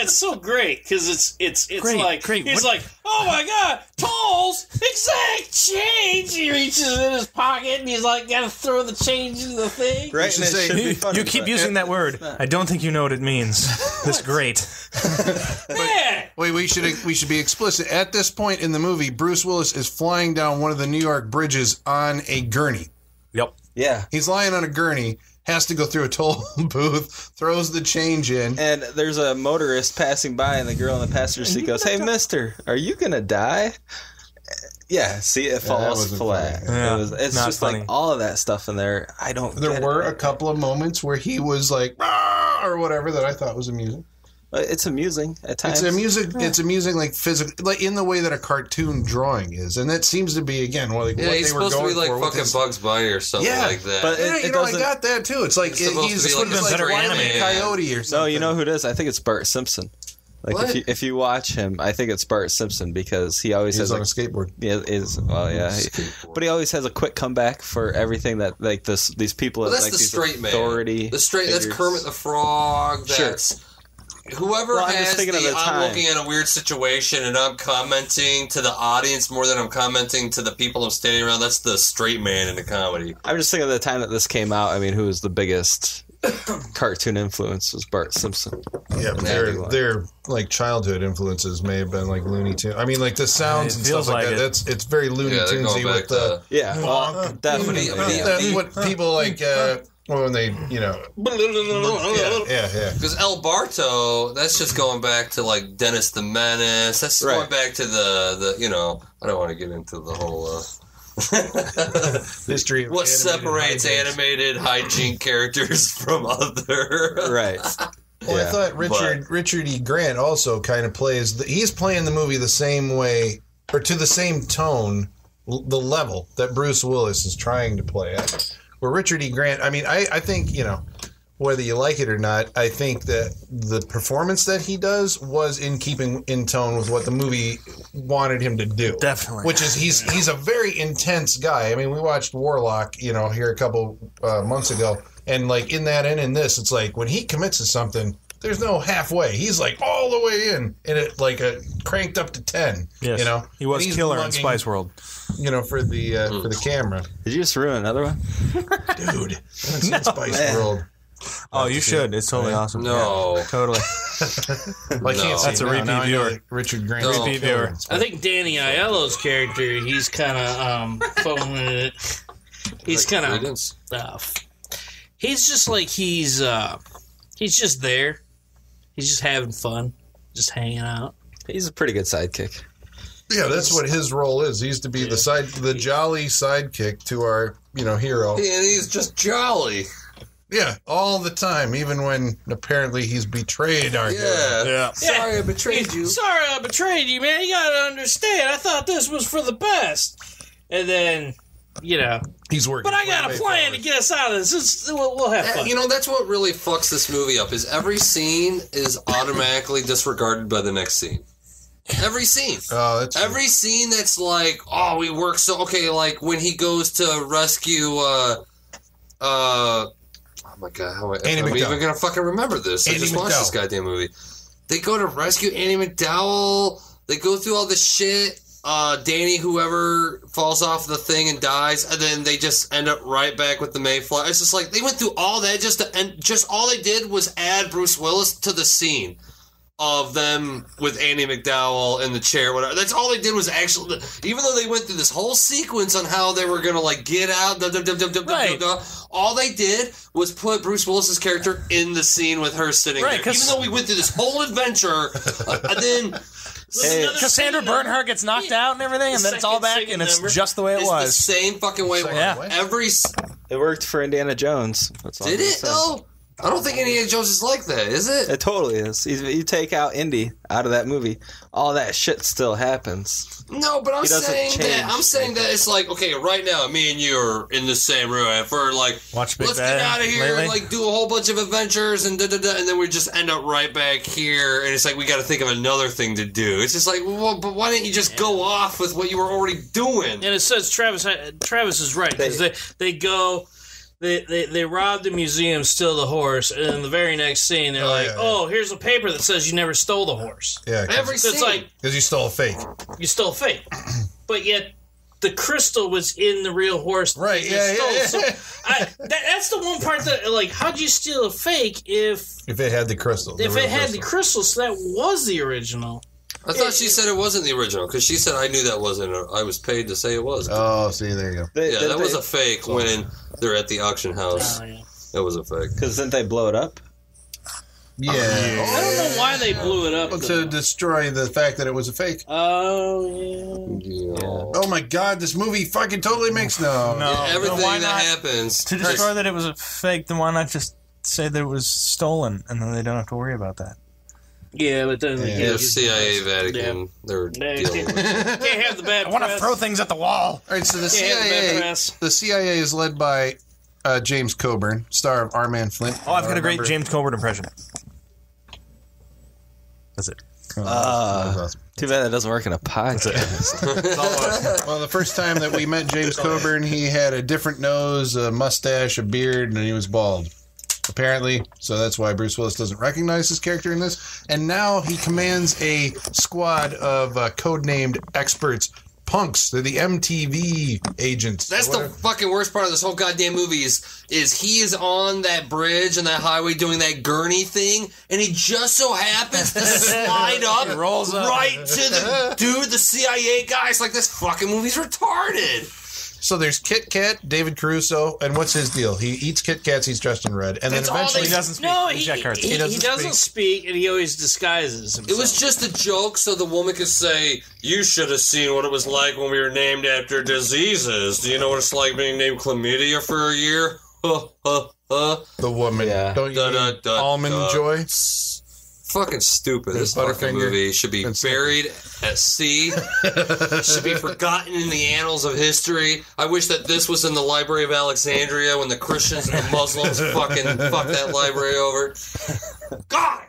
It's so great because it's great. He's like, oh my god, tolls, exact change. He reaches in his pocket and he's like, gotta throw the change in the thing. Right. You keep using that word. I don't think you know what it means. This great. Wait, we should be explicit. At this point in the movie, Bruce Willis is flying down one of the New York bridges on a gurney. Yep. Yeah. He's lying on a gurney, has to go through a toll booth, throws the change in. And there's a motorist passing by, and the girl in the passenger seat goes, "Hey, mister, are you going to die?" Yeah, see, it falls flat. Yeah, it's just funny. Like all of that stuff in there. There were a couple of moments where he was like, "Ah," or whatever that I thought was amusing. It's amusing at times. It's amusing, like physical, like in the way that a cartoon drawing is, and that seems to be again what they were going for. He's supposed to be like fucking Bugs Bunny or something like that. But I got that too. It's like he's supposed to be like Wile E. Coyote or something. No, you know who it is? I think it's Bart Simpson. Like if you watch him, I think it's Bart Simpson because he always has on a skateboard. Yeah, but he always has a quick comeback for everything that like these people. Well, that's like the these straight man. That's Kermit the Frog. That's whoever has I'm looking at a weird situation and I'm commenting to the audience more than I'm commenting to the people I'm standing around. That's the straight man in the comedy. I'm just thinking of the time that this came out. I mean, who was the biggest cartoon influence was Bart Simpson. Yeah, but their like childhood influences may have been like Looney Tunes. I mean, like the sounds and stuff like that. It's very Looney Tunesy with the definitely what people like. When they, Because El Barto, that's just going back to like Dennis the Menace. That's going back to the I don't want to get into the whole history of what separates animated hijink characters from other. Right. Well, I thought Richard E. Grant also kind of plays. He's playing the movie the same way, or to the same tone, the level that Bruce Willis is trying to play at. Where Richard E. Grant, I mean, I think, whether you like it or not, I think that the performance that he does was in tone with what the movie wanted him to do. Definitely. Which is, he's a very intense guy. I mean, we watched Warlock, here a couple months ago, and like in that and in this, it's like when he commits to something, there's no halfway. He's like all the way in, and it like cranked up to 10. Yes. He was killer in Spice World. For the camera. Did you just ruin another one? Dude, that's in Spice World. Oh, you should. It's totally awesome. No. Yeah, totally. I can't see that's a repeat viewer. Richard Grant. Repeat viewer. I think Danny Aiello's character, he's kind of phoning it. He's kind of... he's just like he's just there. He's just having fun. Just hanging out. He's a pretty good sidekick. Yeah, that's what his role is. He used to be the jolly sidekick to our, hero. And he's just jolly. Yeah, all the time, even when apparently he's betrayed our hero. Yeah. Sorry I betrayed you. Sorry I betrayed you, man. You gotta understand. I thought this was for the best. And then, he's working. But I got a plan to get us out of this. We'll have fun. That's what really fucks this movie up, is every scene is automatically disregarded by the next scene. Every scene. Oh, that's every scene that's like, oh, we work so... Okay, like when he goes to rescue... oh my God, how am I even going to fucking remember this? I just watched this goddamn movie. They go to rescue Andy McDowell. They go through all this shit. Danny, whoever, falls off the thing and dies, and then they just end up right back with the Mayflower. It's just like, they went through all that just all they did was add Bruce Willis to the scene. of them with Andy McDowell in the chair, whatever. That's all they did was actually, even though they went through this whole sequence on how they were gonna like get out, all they did was put Bruce Willis's character in the scene with her sitting there. Even though we went through this whole adventure, and then Cassandra Bernhardt gets knocked out and everything, and then it's all back, and it's just the way it was. The same fucking way. It worked for Indiana Jones. Did it though? I don't think Indiana Jones is like that, is it? It totally is. You take out Indy out of that movie, all that shit still happens. No, but I'm saying that it's like, okay, right now, me and you are in the same room, and for like, let's get out of here and like do a whole bunch of adventures and and then we just end up right back here, and it's like we got to think of another thing to do. It's just like, well, but why didn't you just go off with what you were already doing? And it says Travis is right, because they go. They rob the museum, steal the horse, and in the very next scene, they're oh, here's a paper that says you never stole the horse. Yeah, every scene. It's like, because you stole a fake. You stole a fake. But yet, the crystal was in the real horse. Right, So that's the one part that, like, how'd you steal a fake if it had the crystal? If it had the crystal, so that was the original. I thought she said it wasn't the original, because she said I knew that wasn't. I was paid to say it was. Oh, see, there you go. That was a fake when they're at the auction house. Oh, yeah. It was a fake. Because didn't they blow it up? Yeah. I don't know why they blew it up. To destroy the fact that it was a fake. Oh, yeah. Oh, my God, this movie fucking totally makes everything that happens. To destroy that it was a fake, then why not just say that it was stolen, and then they don't have to worry about that? Yeah, but then the CIA, Vatican, they're dealing with it. Can't have the bad I want to throw things at the wall. All right, so the CIA is led by James Coburn, star of Our Man Flint. Oh, I've got a great James Coburn impression. That's it. Awesome. Too bad that doesn't work in a podcast. Well, the first time that we met James Coburn, he had a different nose, a mustache, a beard, and he was bald. Apparently, so that's why Bruce Willis doesn't recognize his character in this. And now he commands a squad of codenamed experts, punks. They're the MTV agents. That's the fucking worst part of this whole goddamn movie is he is on that bridge and that highway doing that gurney thing, and he just so happens to slide up rolls up right to the CIA guy. It's like, this fucking movie's retarded. So there's Kit Kat, David Caruso, and what's his deal? He eats Kit Kats, he's dressed in red, and then eventually he doesn't speak. No, he doesn't speak, and he always disguises himself. It was just a joke so the woman could say, you should have seen what it was like when we were named after diseases. Do you know what it's like being named chlamydia for a year? The woman. Yeah. Don't you need almond joy? Fucking stupid. This fucking movie should be buried at sea. Should be forgotten in the annals of history. I wish that this was in the Library of Alexandria when the Christians and the Muslims fucking fucked that library over. God!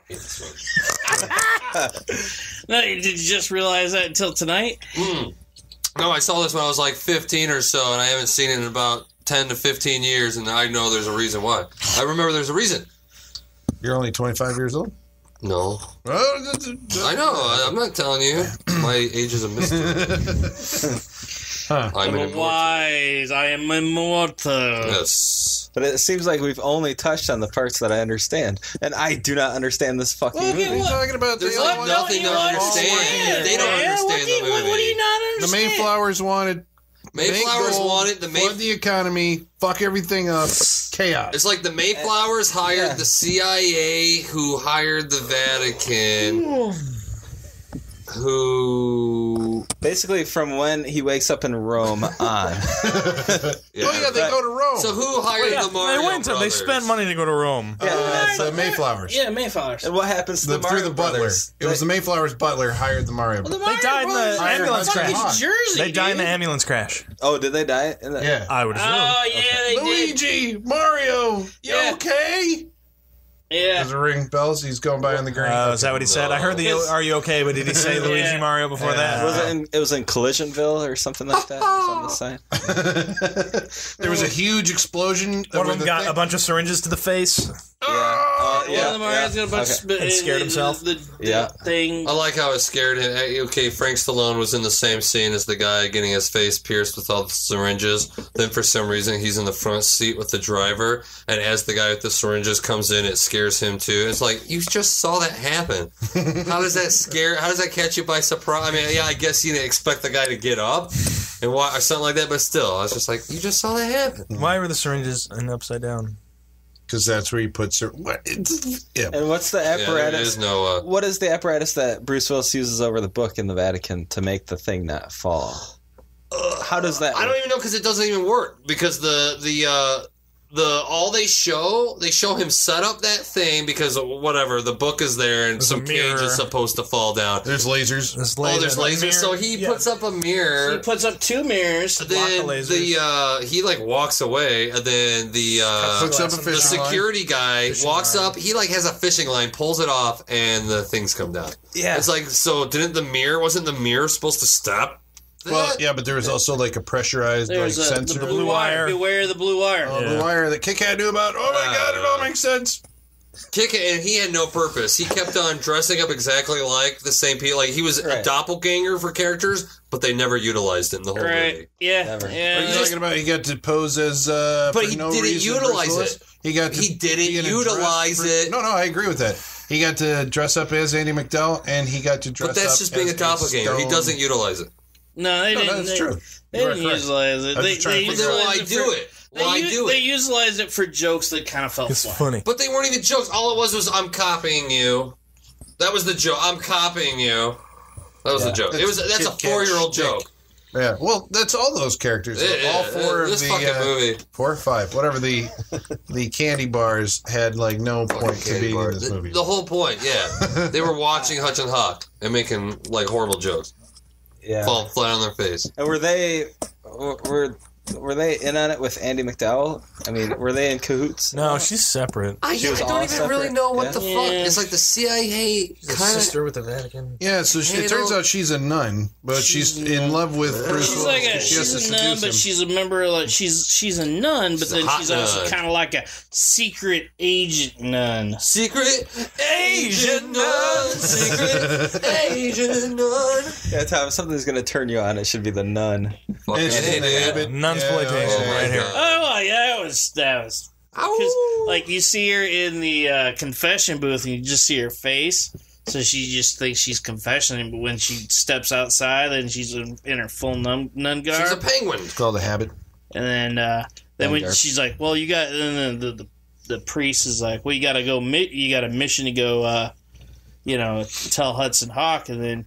No, did you just realize that until tonight? No, I saw this when I was like 15 or so, and I haven't seen it in about 10 to 15 years, and I know there's a reason why. I remember there's a reason. You're only 25 years old? No. I know. I'm not telling you. My age is a mystery. I'm wise. I am immortal. Yes. But it seems like we've only touched on the parts that I understand. And I do not understand this fucking movie. What are you talking about? There's like nothing to understand. They don't understand the movie. What do you not understand? The Mayflowers wanted... Mayflowers wanted flood the economy, fuck everything up, chaos. It's like the Mayflowers hired the CIA, who hired the Vatican, who basically from when he wakes up in Rome on. They go to Rome. So who hired the Mario Brothers? They spent money to go to Rome. That's the Mayflowers. Yeah, Mayflowers. And what happens to the Mario through the butler? Brothers? It was the Mayflowers' butler hired the Mario Brothers. They died in the ambulance crash. Jersey, they died in the ambulance crash. Oh, did they die? Yeah, I would assume. Oh yeah, they Luigi, Mario, you okay? Yeah. Does it ring bells? He's going by on the gurney. Is that what he said? I heard the "Are you okay?" But did he say Luigi Mario before that? It was in Collisionville or something like that. It was on the sign. There was a huge explosion. One of them got a bunch of syringes to the face. Yeah. One of the Marias got a bunch of and scared himself. The thing. I like how it scared him. Okay, Frank Stallone was in the same scene as the guy getting his face pierced with all the syringes. Then for some reason he's in the front seat with the driver, and as the guy with the syringes comes in, it scares him too. It's like, you just saw that happen. How does that scare? How does that catch you by surprise? I mean, yeah, I guess you didn't expect the guy to get up and or something like that, but still, I was just like, you just saw that happen. Why were the syringes upside down? Because that's where he puts her. And what's the apparatus? What is the apparatus that Bruce Willis uses over the book in the Vatican to make the thing not fall? How does that work? I don't even know, because it doesn't even work. Because they show him set up that thing, because whatever, the book is there and some cage is supposed to fall down. There's lasers. There's lasers. So he puts up a mirror. So he puts up 2 mirrors. Then he like walks away, and then the security guy walks up. He like has a fishing line, pulls it off, and the things come down. Yeah, it's like, so wasn't the mirror supposed to stop? Well, yeah, but there was also like a pressurized sensor. The blue wire. Beware the blue wire. Blue wire that Kit-Kat knew about. Oh my God, it all makes sense. Kit-Kat, and he had no purpose. He kept on dressing up exactly like the same people. Like, he was a doppelganger for characters, but they never utilized him the whole movie. Yeah. Never. Yeah. What are you talking about? He got to pose as but he didn't utilize it. He didn't utilize it. No, I agree with that. He got to dress up as Andy McDowell, and he got to dress up. But that's just being a doppelganger. He doesn't utilize it. No, they didn't. That's true. They didn't utilize it. They utilized it for jokes that kind of felt funny. But they weren't even jokes. All it was I'm copying you. That was the joke. I'm copying you. That was the joke. That's a 4-year-old joke. Yeah, well, that's all those characters. All 4 of this the fucking movie. 4 or 5, whatever the candy bars had like no point to being in this movie. The whole point, yeah, they were watching Hudson Hawk and making like horrible jokes. Yeah, fall flat on their face. And were they in on it with Andy McDowell? I mean, were they in cahoots? No, she's separate. I don't even really know what the fuck. It's like the C.I.A. kind of sister with the Vatican. Yeah, so it turns out she's a nun, but she's in love with Bruce Willis. She's a nun, but she's a member. Like she's a nun, but then she's also kind of like a secret agent nun. Secret Asian nun. Secret Asian nun. Yeah, Tom, if something's gonna turn you on, it should be the nun. Nunsploitation right here. Oh yeah, that was because like you see her in the confession booth and you just see her face, so she just thinks she's confessing, but when she steps outside and she's in her full nun garb. She's a penguin. It's called a habit. And then when she's like, well, you got, and then the priest is like, well, you got a mission to go, tell Hudson Hawk, and then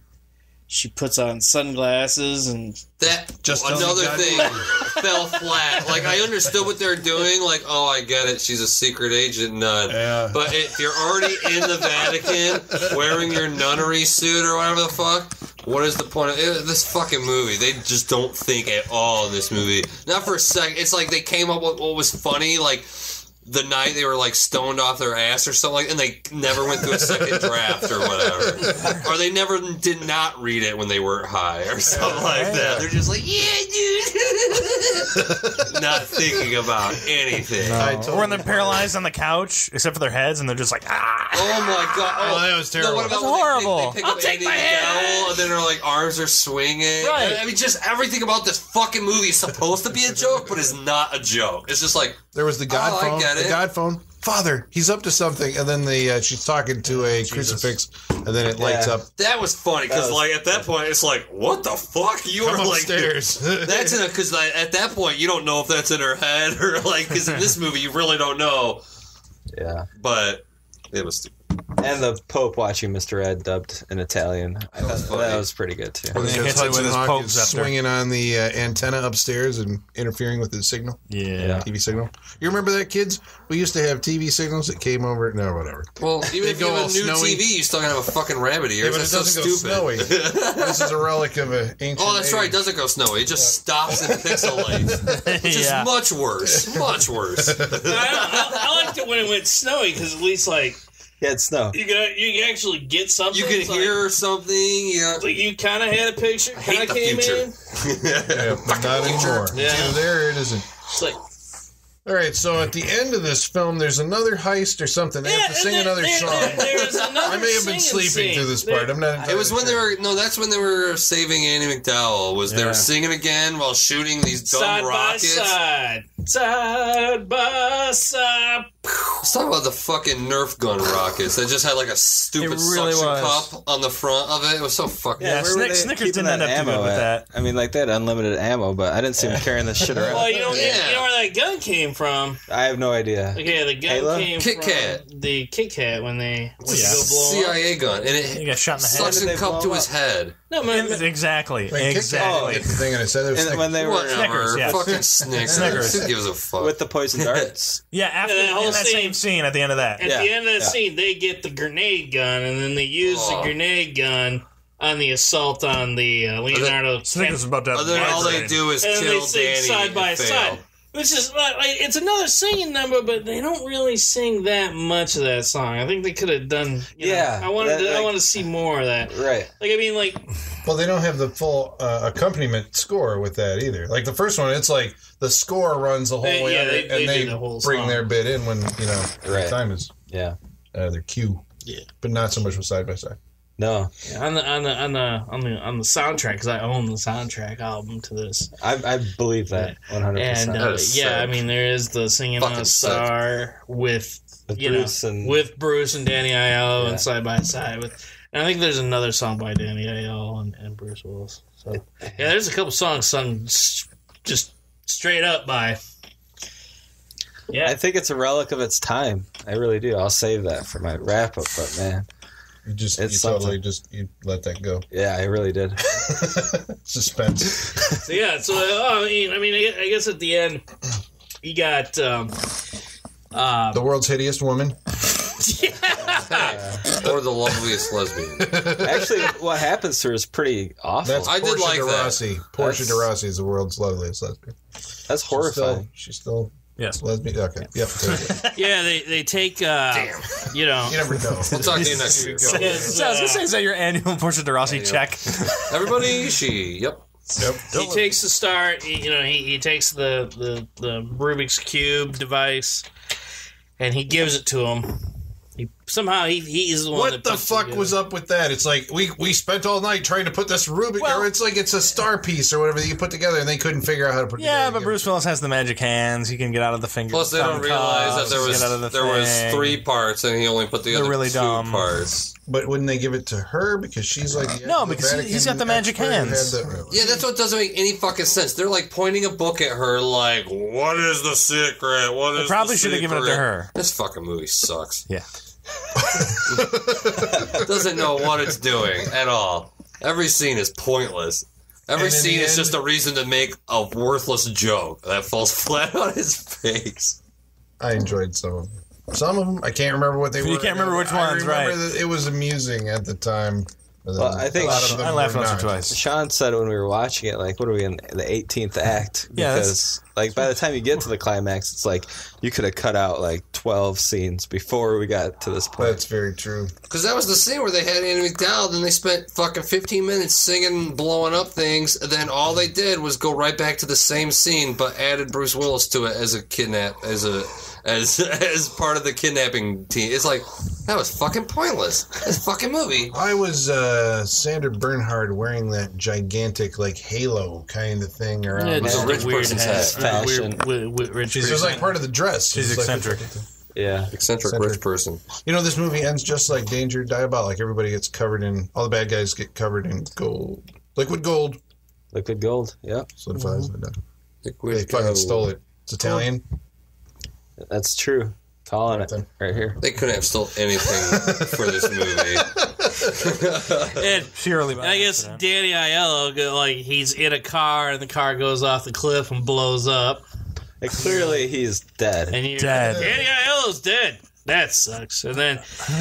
she puts on sunglasses and that just another thing fell flat. Like, I understood what they're doing. Like, oh, I get it. She's a secret agent nun. Yeah. But if you're already in the Vatican wearing your nunnery suit or whatever the fuck, what is the point of this fucking movie? They just don't think at all in this movie. Not for a second. It's like they came up with what was funny, like the night they were like stoned off their ass or something, and they never went through a second draft or whatever, or they never did not read it when they were high or something like that. They're just like, yeah, dude, not thinking about anything. Or when they're paralyzed on the couch, except for their heads, and they're just like, ah. Oh my god! Oh, that was terrible. No, what about That's horrible. They pick up Andy McDowell, and then their like arms are swinging. Right. I mean, just everything about this fucking movie is supposed to be a joke, but is not a joke. It's just like, there was the God phone. The God phone. Father, he's up to something, and then she's talking to a crucifix, and then it lights up. That was funny because, like, at that point, it's like, what the fuck? You Come were like, upstairs. That's in because at that point you don't know if that's in her head or like because in this movie you really don't know. Yeah, but it was stupid. And the Pope watching Mr. Ed dubbed in Italian. That was pretty good too. And Hudson Hawk is swinging on the antenna upstairs and interfering with his signal. Yeah. TV signal. You remember that, kids? We used to have TV signals that came over. No, whatever. Well, even if you have a new TV, you still gotta have a fucking rabbit ear. Yeah, but it doesn't go snowy. This is a relic of an ancient. Oh, that's right. It doesn't go snowy. It just stops and pixelates, which is much worse. Much worse. I liked it when it went snowy because at least like. Yeah, it's snow. You can actually get something. You can hear something. Yeah. Like you kind of had a picture. Kind of came in. Not anymore. Yeah. There it isn't. It's like All right, so at the end of this film, there's another heist or something. They have to sing another song. I may have been sleeping through this part. I'm not. It was when they were. No, that's when they were saving Annie McDowell. They were singing again while shooting these dumb rockets. Side by side. Let's talk about the fucking Nerf gun rockets. They just had like a stupid suction cup on the front of it. It was so fucking... Yeah, Snickers didn't end up too good with that. I mean, like, they had unlimited ammo, but I didn't see them carrying this shit around. Well, you know where that gun came from? I have no idea. Okay, the gun came Kit Kat. from the Kit Kat when they go blow C.I.A. gun. And it got shot in the head. Suction cup to his head. No, man. Exactly. The thing and I said it was when they were Snickers, yeah. Fucking Snickers. Who gives a fuck? With the poison darts. Yeah, after that same scene at the end of that. At the end of that scene, they get the grenade gun, and then they use the grenade gun on the assault on the Leonardo. Snickers is about to have all they do is and kill they sing Danny side by side. Which is, it's another singing number, but they don't really sing that much of that song. I think they could have done. I wanted to see more of that. Right. Well, they don't have the full accompaniment score with that either. Like the first one, it's like the score runs the whole way up, and they bring their bit in when the time is their cue. Yeah, but not so much with side by side. No, on the soundtrack, because I own the soundtrack album to this. I believe that 100%. And I mean, there is the singing on a star with Bruce and Danny Aiello and side by side with. And I think there's another song by Danny Aiello and Bruce Willis. So there's a couple songs sung just straight up by. Yeah, I think it's a relic of its time. I really do. I'll save that for my wrap up. But man. You let that go. Yeah, I really did. Suspense. So I guess at the end, you got the world's hittiest woman. Or the loveliest lesbian. Actually, what happens to her is pretty awful. That's Portia de Rossi. Portia de Rossi is the world's loveliest lesbian. That's horrifying. She's still yes, lesbian. Okay, yep. Yeah, they take. Damn. You never know. We'll talk to you next week. So I was gonna say, is that your annual Portia de Rossi check? Everybody, Yep. He takes the star. He takes the Rubik's Cube device, and he gives it to him. He's the one. What the fuck was up with that? It's like we spent all night trying to put this Rubik, or it's like it's a star piece or whatever that you put together, and they couldn't figure out how to put it together. Yeah, but Bruce Willis has the magic hands. He can get out of the finger. Plus, they don't realize that there was 3 parts, and he only put the other 2 parts. But wouldn't they give it to her because she's like because he's got the magic hands. Yeah, that's what doesn't make any fucking sense. They're like pointing a book at her, like, "What is the secret? What is?" They probably should have given it to her. This fucking movie sucks. Yeah. Doesn't know what it's doing at all. Every scene is pointless. Every scene is just a reason to make a worthless joke that falls flat on his face. I enjoyed some of them. Some of them, I can't remember what they were. You can't remember which ones, right? I remember that it was amusing at the time. Well, I think I laughed once or twice. Sean said when we were watching it, like, what are we in the 18th act? Because, by the time you get to the climax, it's like you could have cut out like 12 scenes before we got to this point. That's very true. Because that was the scene where they had Annie McDowell, and they spent fucking 15 minutes singing, blowing up things, and then all they did was go right back to the same scene, but added Bruce Willis to it as part of the kidnapping team. It's like, that was fucking pointless. This fucking movie. Why was Sandra Bernhard wearing that gigantic, like, halo kind of thing around? It was a rich person's hat. Fashion. It was like part of the dress. She's eccentric. Eccentric rich person. This movie ends just like Danger Diabolic. Everybody gets covered in, all the bad guys get covered in gold. Liquid gold. Liquid gold, yeah. Solidifies it. Liquid They fucking stole it. It's Italian. That's true. Calling it right here. They couldn't have stolen anything for this movie. I guess Danny Aiello, he's in a car and the car goes off the cliff and blows up. And clearly he's dead. And Danny Aiello's dead. That sucks. And then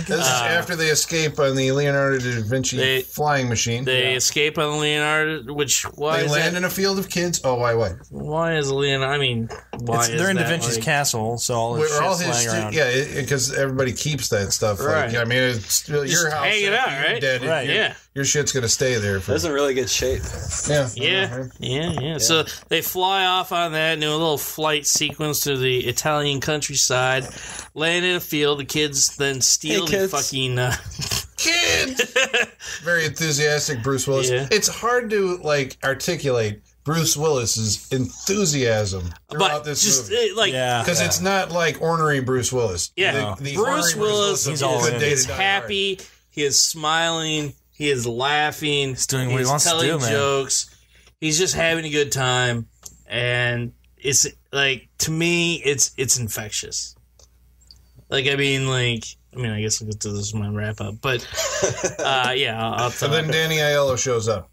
this is after they escape on the Leonardo Da Vinci flying machine. They escape on the Leonardo, they land in a field of kids. Oh, why? Why is Leonardo? I mean, They're in Da Vinci's castle, so all his shit's laying around. Yeah, because everybody keeps that stuff. Right. Like, I mean, it's your house. Hang it out, right? Dead, Right. Your shit's gonna stay there. That's in really good shape. Yeah. So they fly off on that, do a little flight sequence to the Italian countryside, land in a field. The kids then steal the fucking kids. Very enthusiastic, Bruce Willis. Yeah. It's hard to articulate Bruce Willis's enthusiasm throughout this movie. Because it's not like ornery Bruce Willis. Yeah, the Bruce Willis is happy. He is smiling. He is laughing. He's doing what he wants to do, man. Telling jokes. He's just having a good time, and it's to me, it's infectious. I guess I'll get to this in my wrap up, but I'll tell. And then Danny Aiello shows up.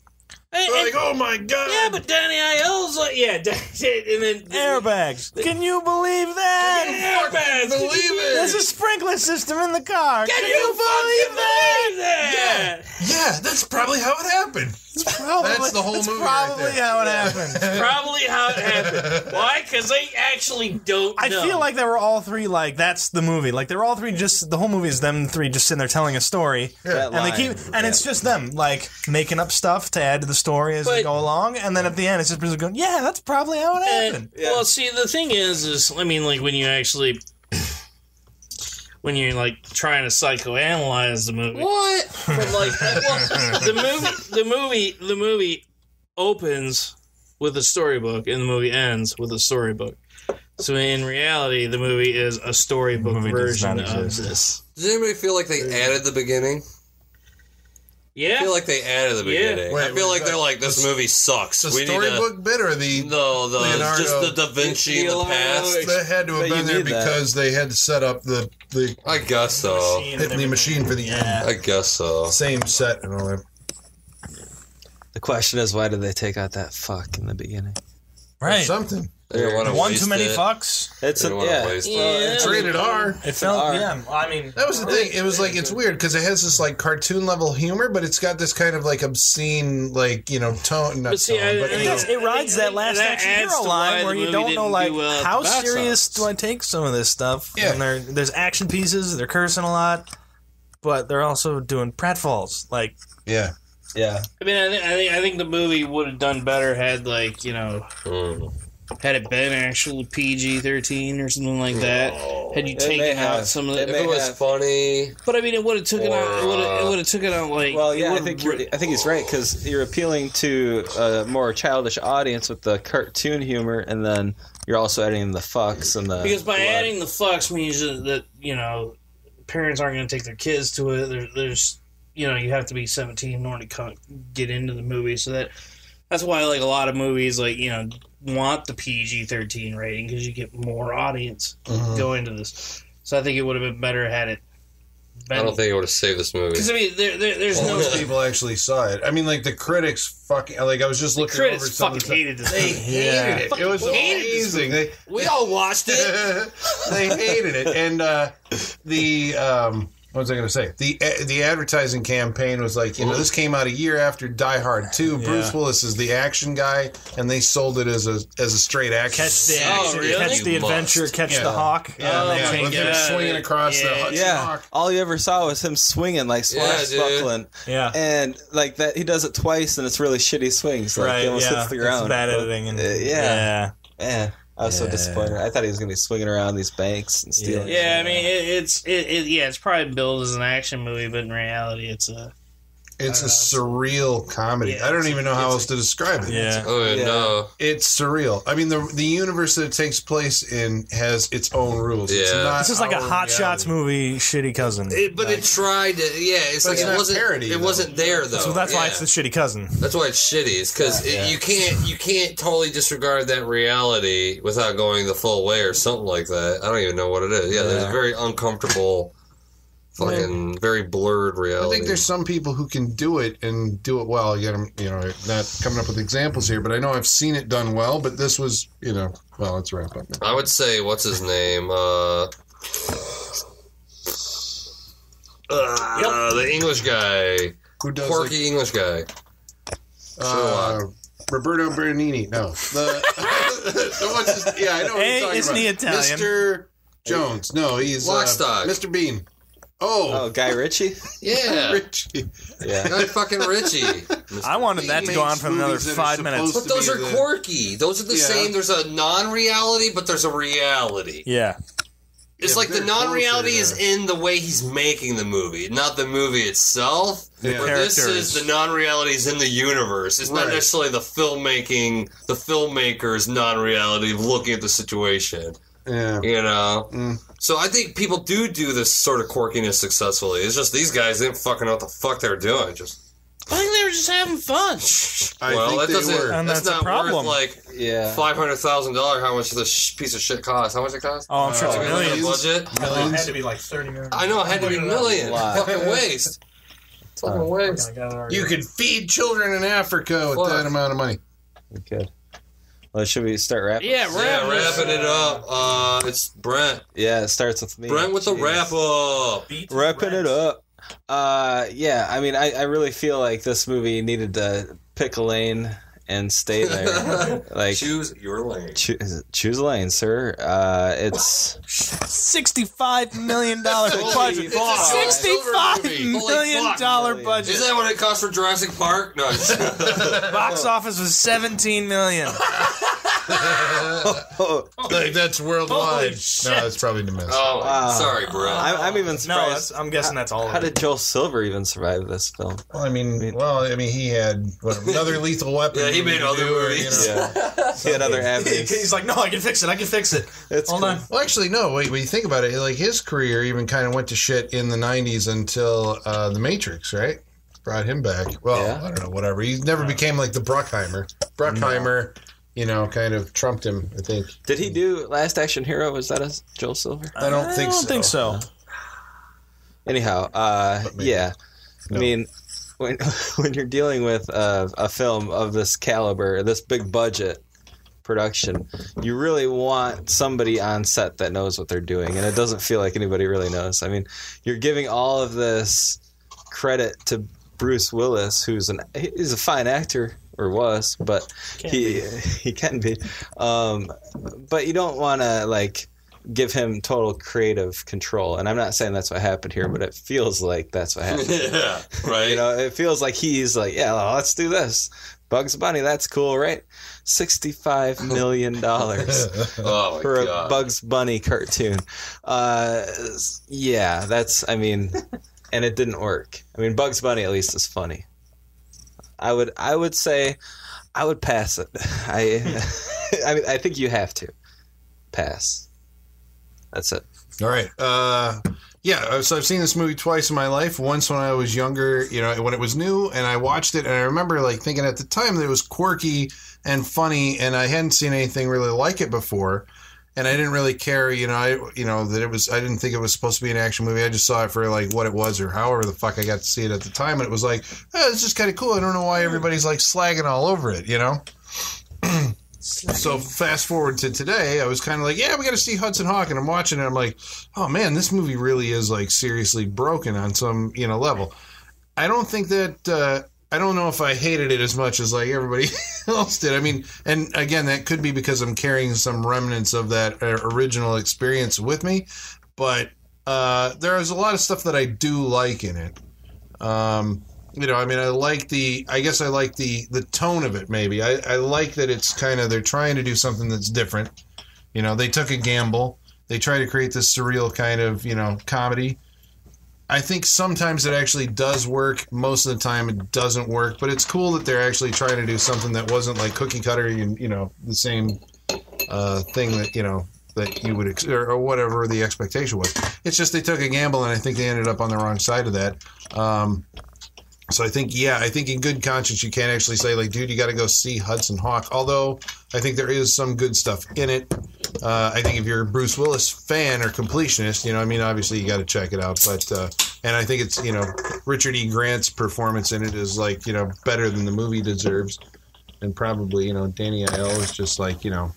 Like, oh my god! Yeah, but Danny Aiello's and then airbags. Can you believe that? Airbags. Believe it. There's a sprinkler system in the car. Can you believe that? Yeah, that's probably how it happened. That's the whole movie. Probably right there. how it happened. Probably how it happened. Why? Because they actually don't know. I feel like they were all three that's the movie. Like they were all three the whole movie is them three just sitting there telling a story. Yeah. And it's just them making up stuff to add to the story as they go along, and then at the end it's just going, yeah, that's probably how it happened. Well, see, the thing is when you actually when you're trying to psychoanalyze the movie. What? From the movie opens with a storybook and the movie ends with a storybook. So in reality, the movie is a storybook version of this. Does anybody feel like they added the beginning? Yeah. I feel like they added the beginning. I feel like they're like, this movie sucks. The storybook bit or the Leonardo, just the Da Vinci in the past? That had to have been there because they had to set up the I guess so. The machine for the end. I guess so. Same set and all that. The question is, why did they take out that fuck in the beginning? Right. That's something. One too many fucks. It's rated R. It felt I mean, that was the thing. It was it's weird because it has this cartoon level humor, but it's got this kind of obscene tone. It rides that last action hero line where you don't know how serious do I take some of this stuff. Yeah. And there's action pieces. They're cursing a lot, but they're also doing pratfalls. Yeah. I mean, I think the movie would have done better had had it been actually PG-13 or something like that. Had you taken out some of the... If it was funny... But I mean, it would have taken out... It would have taken out, Well, yeah, I think he's right, because you're appealing to a more childish audience with the cartoon humor, and then you're also adding in the fucks and the... Because by adding the fucks means that, parents aren't going to take their kids to it. There's... you have to be 17 in order to get into the movie, so that's why a lot of movies want the PG-13 rating, because you get more audience going to this. So I think it would have been better had it been... I don't think it would have saved this movie. Because I mean, there's most people actually saw it. I mean, the critics fucking... I was just looking over some of the... hated this. They hated it. It was amazing. We all watched it. They hated it. And what was I going to say? The advertising campaign was this came out a year after Die Hard 2. Yeah. Bruce Willis is the action guy, and they sold it as a straight action. Catch the action, really? Catch the adventure, catch the hawk. With him swinging across the Hudson Hawk. All you ever saw was him swinging, swashbuckling. Yeah. And that he does it twice, and it's really shitty swings. He almost hits the ground. It's bad editing. And, yeah. I was so disappointed. I thought he was going to be swinging around these banks and stealing. Yeah, I mean, it's probably billed as an action movie, but in reality, it's a surreal comedy. I don't even know how else to describe it. Yeah. No. It's surreal. I mean, the universe that it takes place in has its own rules. Yeah. It's not this is like a Hot Shots movie, shitty cousin. But it tried to, it's like it wasn't parody. It wasn't there though. So that's why it's the shitty cousin. That's why it's shitty. It's because you can't totally disregard that reality without going the full way or something like that. I don't even know what it is. Yeah, there's a very uncomfortable. Fucking very blurred reality. I think there's some people who can do it and do it well. Yet I'm, not coming up with examples here, but I know I've seen it done well. But this was, well, let's wrap up now. I would say, what's his name? The English guy, who does quirky English guy. Roberto Bernini. No, Yeah, I know what you're talking isn't about. he Italian? Mr. Jones. No, he's Lockstock. Mr. Bean. Oh, Guy Ritchie? Yeah. Richie. Yeah. Guy fucking Richie. I wanted that to go on for another 5 minutes. But those are quirky. Those are the same. There's a non-reality, but there's a reality. Yeah. It's like the non-reality is in the way he's making the movie, not the movie itself. Yeah. But this is the non-reality is in the universe. It's not necessarily the filmmaker's non-reality of looking at the situation. Yeah. You know? So I think people do this sort of quirkiness successfully. It's just these guys didn't fucking know what the fuck they were doing. I think they were just having fun. That's not problem. worth like $500,000. How much this piece of shit cost? How much it cost? Oh, I'm sure it's millions. Budget. It had to be like 30 million. I know it had to be millions. Fucking waste. Fucking waste. You could feed children in Africa with that amount of money. Okay. Well, should we start wrapping? Wrapping it up. It's Brent. Yeah, it starts with me. Brent with the wrap up. Wrapping it up. Yeah, I mean, I really feel like this movie needed to pick a lane and stay there. Like choose your lane. Choose a lane, sir. It's $65 million budget. $65 million budget. Is that what it cost for Jurassic Park? No. Box office was $17 million. Like that's worldwide. No, that's probably the miss. Oh, sorry, bro. I'm even surprised. No, I'm guessing that's all. How did Joel Silver even survive this film? Well, I mean, he had another Lethal Weapon. Yeah, he made other movies. He had other avenues. He's like, no, I can fix it. Hold on. Well, actually, no. Wait, when you think about it, like his career even kind of went to shit in the '90s until The Matrix, right? Brought him back. Well, I don't know, whatever. He never became like the Bruckheimer. Kind of trumped him, I think. Did he do Last Action Hero? Was that a Joel Silver? I don't think so. Anyhow, yeah. No. I mean, when you're dealing with a film of this caliber, this big budget production, you really want somebody on set that knows what they're doing, and it doesn't feel like anybody really knows. I mean, you're giving all of this credit to Bruce Willis, he's a fine actor. Or was, but he can be. But you don't want to like give him total creative control. And I'm not saying that's what happened here, but it feels like that's what happened. Yeah, right. It feels like he's like, well, let's do this. Bugs Bunny, that's cool, right? $65 million for a Bugs Bunny cartoon. Yeah, and it didn't work. I mean, Bugs Bunny at least is funny. I would say I would pass it. I think you have to pass. That's it. All right. So I've seen this movie twice in my life. Once when I was younger, when it was new, and I watched it, and I remember like thinking at the time that it was quirky and funny, and I hadn't seen anything really like it before. And I didn't really care, that it was. I didn't think it was supposed to be an action movie. I just saw it for like what it was, or however the fuck I got to see it at the time. And it was like, it's just kind of cool. I don't know why everybody's like slagging all over it, So fast forward to today, I was kind of like, we got to see Hudson Hawk, and I'm watching it. I'm like, oh man, this movie really is like seriously broken on some level. I don't think that. I don't know if I hated it as much as like everybody else did. I mean, and again, that could be because I'm carrying some remnants of that original experience with me. But there is a lot of stuff that I do like in it. I like the tone of it. Maybe I like that it's kind of they're trying to do something that's different. They took a gamble. They try to create this surreal kind of comedy. I think sometimes it actually does work. Most of the time it doesn't work, but it's cool that they're actually trying to do something that wasn't like cookie cutter and, the same thing that, that you would, or whatever the expectation was. It's just they took a gamble, and I think they ended up on the wrong side of that. So I think in good conscience, you can't actually say like, dude, you got to go see Hudson Hawk. Although I think there is some good stuff in it. I think if you're a Bruce Willis fan or completionist, obviously you got to check it out. But and I think it's Richard E. Grant's performance in it is like better than the movie deserves, and probably Danny Aiello is just like a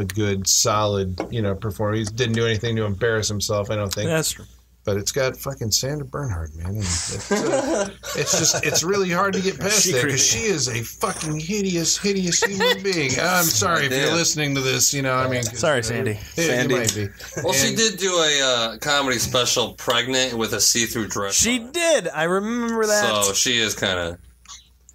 good solid performer. He didn't do anything to embarrass himself. I don't think. That's true. But it's got fucking Sandra Bernhard, man. And it's really hard to get past that because she is a fucking hideous human being. I'm sorry if you're listening to this, I mean. Sorry, Sandy. Sandy. You might be. Well, she did do a comedy special, Pregnant, with a see-through dress. She did. I remember that. So she is kind of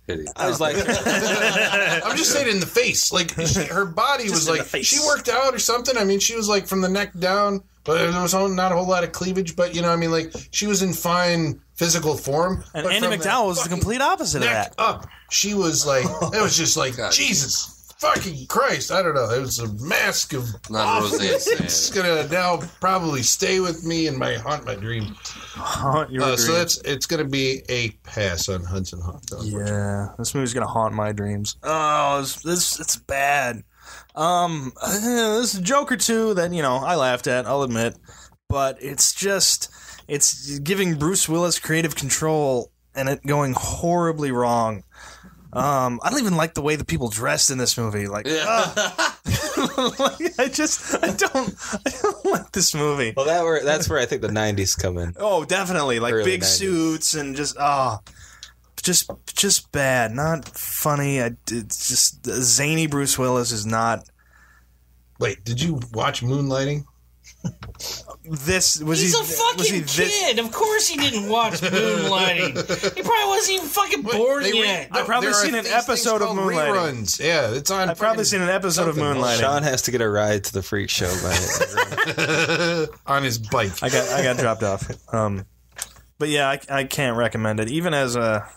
hideous. I was like, I'm just saying in the face. Like, her body was like, she worked out or something. I mean, she was like from the neck down. But there was not a whole lot of cleavage, but like she was in fine physical form. And Andy McDowell was the complete opposite of that. Up, she was like, it was just like, Jesus fucking Christ, I don't know. It was a mask of awfulness. It's gonna now probably stay with me and haunt my dream. Haunt your dream. So it's gonna be a pass on Hudson Hawk. Yeah, this movie's gonna haunt my dreams. Oh, it's bad. There's a joke or two that, I laughed at, I'll admit. But it's giving Bruce Willis creative control and it going horribly wrong. I don't even like the way the people dressed in this movie. Like, I don't like this movie. Well, that's where I think the 90s come in. Oh, definitely. Like early big 90s. suits and just bad, not funny. It's just zany Bruce Willis is not. Wait, did you watch Moonlighting? He's a fucking kid. Of course he didn't watch Moonlighting. He probably wasn't even fucking born yet. I've probably seen an episode of Moonlighting. Reruns. Yeah, it's on. I've probably seen an episode of Moonlighting. Sean has to get a ride to the freak show on his bike. I got dropped off. But yeah, I can't recommend it. Even as a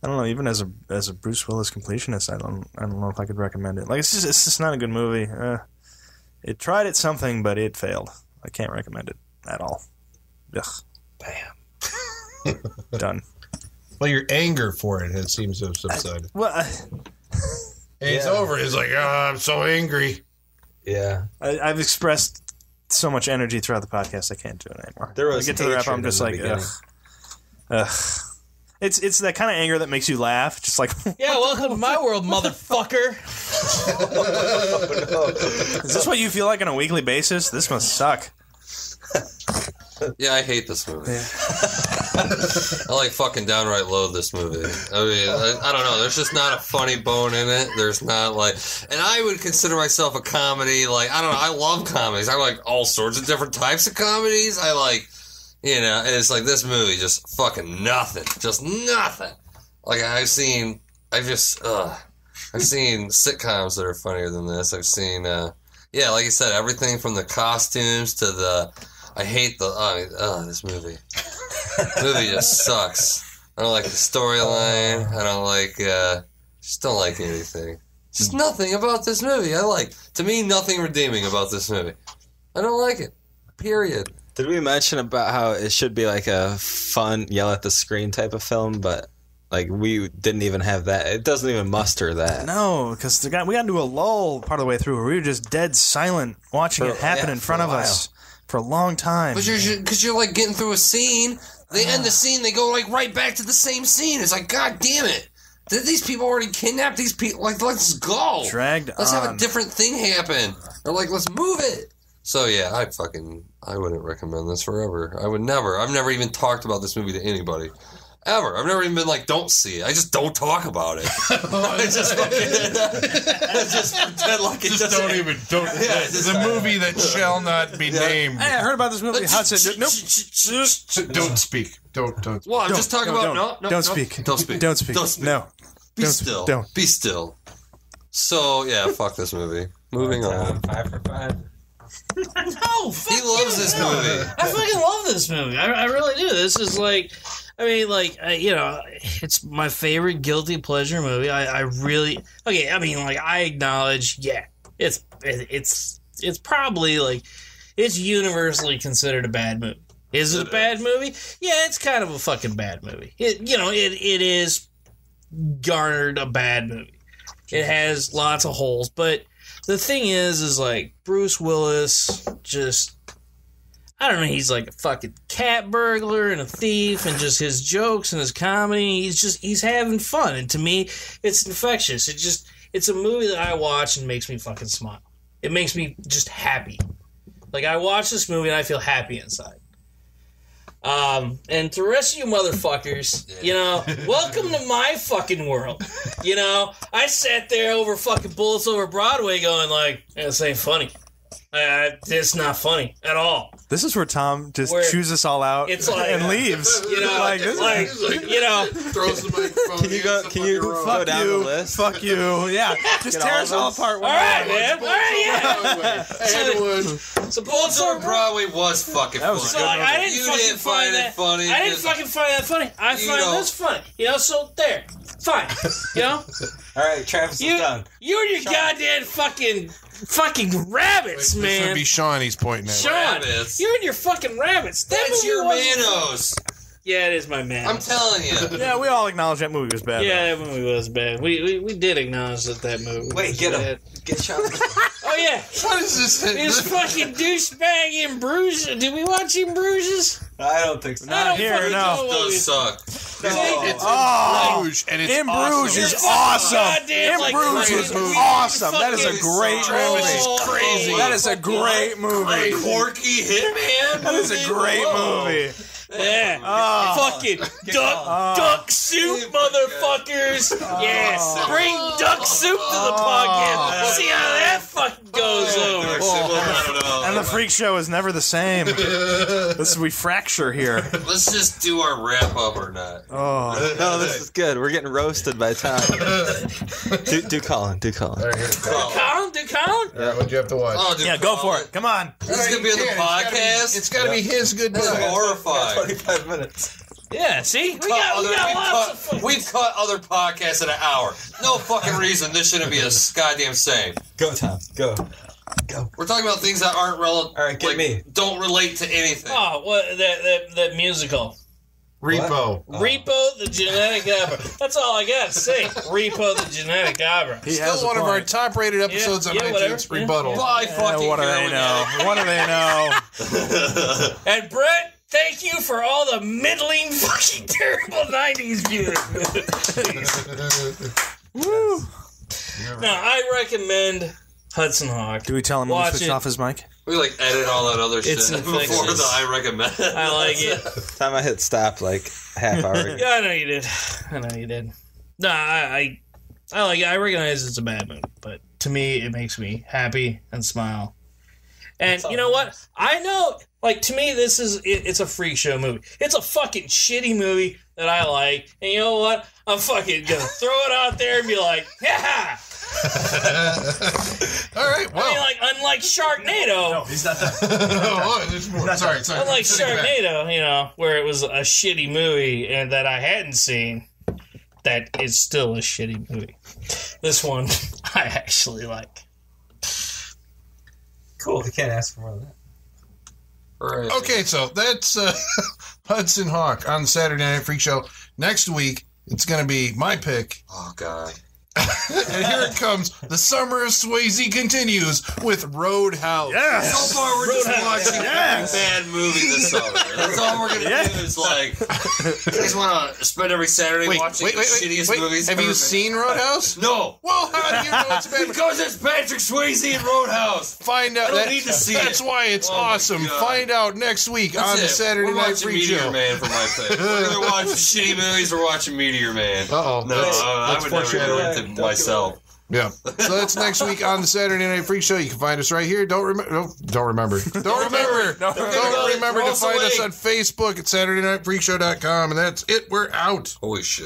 Bruce Willis completionist, I don't know if I could recommend it. Like it's just not a good movie. It tried at something, but it failed. I can't recommend it at all. Ugh. Bam. Done. Well, your anger for it seems to have subsided. It's Yeah. over. It's like, I'm so angry. Yeah. I've expressed so much energy throughout the podcast, I can't do it anymore. There was I get to the wrap, I'm just like, ugh. It's that kind of anger that makes you laugh. Just like, yeah, welcome to my world, motherfucker. Is this what you feel like on a weekly basis? This must suck. Yeah, I hate this movie. Yeah. I like fucking downright loathe this movie. I mean, I don't know. There's just not a funny bone in it. There's not like, and I would consider myself a comedy. Like, I don't know. I love comedies. I like all sorts of different types of comedies. I like. And it's like this movie, just fucking nothing. Just nothing. Like, I've seen sitcoms that are funnier than this. I've seen, like you said, everything from the costumes to I hate this movie. The movie just sucks. I don't like the storyline. I don't like, just don't like anything. Just nothing about this movie. To me, nothing redeeming about this movie. I don't like it. Period. Did we mention about how it should be like a fun yell at the screen type of film, but like we didn't even have that. It doesn't even muster that. No, because we got into a lull part of the way through where we were just dead silent watching it happen in front of us for a long time. But because you're like getting through a scene, they end the scene, they go like right back to the same scene. It's like, God damn it. Did these people already kidnap these people? Like, let's go. Let's have a different thing happen. Or like, let's move it. So yeah, I wouldn't recommend this forever. I would never. I've never even talked about this movie to anybody. Ever. I've never even been like, don't see it. I just don't talk about it. I just pretend like it doesn't. Don't. It's a movie that shall not be named. Hey, I heard about this movie. Hudson. Nope. Don't speak. Don't. Well, I'm just talking about. Don't speak. Don't speak. Don't speak. Don't speak. No. Be still. Don't. Be still. So yeah, fuck this movie. Moving on. 5 for 5. No, fuck he loves this movie. I fucking love this movie. I really do. This is like, I mean, like, it's my favorite guilty pleasure movie. I really, okay. I mean, like, I acknowledge, yeah, it's probably like, it's universally considered a bad movie. Is it a bad movie? Yeah, it's kind of a fucking bad movie. It is garnered a bad movie. It has lots of holes, but the thing is like Bruce Willis just, I don't know, he's like a fucking cat burglar and a thief and just his jokes and his comedy, he's having fun. And to me, it's infectious. It's a movie that I watch and makes me fucking smile. It makes me just happy. Like I watch this movie and I feel happy inside. And to the rest of you motherfuckers, you know, welcome to my fucking world. You know, I sat there over fucking Bullets Over Broadway going like, this ain't funny. It's not funny at all. This is where Tom just chews us all out and leaves. You know, like, you know, throws the microphone. Can you go down the list? Fuck you. Yeah, just tear us all apart. All right, man. All right, yeah. So Bullets Over Broadway was fucking funny. So like, I didn't find that funny. I didn't fucking find that funny. I find this funny. You know, so there. Fine. You know? All right, Travis is done. You and your goddamn fucking rabbits, man. This would be Sean he's pointing at. Sean, rabbits. you and your fucking rabbits. That's your Manos. Yeah, it is my man. I'm telling you. Yeah, we all acknowledge that movie was bad. Yeah, that movie was bad. We did acknowledge that movie was get bad. him. Get Sean. Oh, yeah. What is this? This fucking douchebag in Bruges. Did we watch In Bruges? I don't think so. Not here, no. It does suck. It's in Bruges, and it's In Bruges awesome. is awesome. Goddamn, In like, Bruges crazy. is awesome. That is a great Travis movie. is crazy. That is a great movie. Corky Hitman. That is a great movie. Yeah. Fucking duck soup, motherfuckers. Yeah. Bring duck soup to the podcast. See how that fucking goes over. I don't know. And the freak show is never the same. We fracture here. Let's just do our wrap up or not. Oh. No, this is good. We're getting roasted by Tom. do Colin. Do Colin. All right, here. Colin? All right, what'd you have to watch? Oh, dude, Yeah, go for it. Come on. This is going to be on the podcast? It's got to be his good This is book. horrifying. 25 minutes. Yeah, see? We got lots of We've cut other podcasts in an hour. No fucking reason this shouldn't be a goddamn same. Go, Tom. Go. We're talking about things that aren't relevant. All right, get me. Don't relate to anything. Oh, what that musical. Repo. Repo the Genetic Opera. That's all I got to say. Repo the Genetic Opera. Still one of our top-rated episodes on iTunes. whatever. Rebuttal. Bye, fucking What do they know? What do they know? And Brett, thank you for all the middling, fucking terrible 90s music. Woo. Now, I recommend Hudson Hawk. Do we tell him when we switch off his mic? We edit all that other shit It's before infectious. the I recommend. I like it. Time I hit stop half hour ago. Yeah, I know you did. No, I like it. I recognize it's a bad movie, but to me, it makes me happy and smile. And you know what? I know, to me, it's a freak show movie. It's a fucking shitty movie that I like. And you know what? I'm fucking gonna throw it out there and be like, yeah. All right, well. I mean, unlike Sharknado. No, he's not that. Oh, there's more. Sorry. Unlike Sharknado, where it was a shitty movie and that I hadn't seen, that is still a shitty movie. This one, I actually like. Cool. We can't ask for more than that. Right. Okay, so that's Hudson Hawk on Saturday Night Freak Show. Next week, it's going to be my pick. Oh, God. And here it comes. The summer of Swayze continues with Roadhouse. Yes. So far, we're just watching every bad movie this summer. That's all we're going to do is, you guys want to spend every Saturday watching the shittiest movies Have ever you made? seen Roadhouse? No. Well, how do you know it's bad? Because it's Patrick Swayze in Roadhouse. Find out. I don't need to see it. That's why it's awesome. God. Find out next week on the Saturday We're Night watching Freak Meteor Show. Man for my pick. We're going to watch shitty movies. We're watching Meteor Man. Uh-oh. No, I would never do it to myself. Yeah. So that's next week on the Saturday Night Freak Show. You can find us right here. Don't remember to find us on Facebook at SaturdayNightFreakshow.com. And that's it. We're out. Holy shit.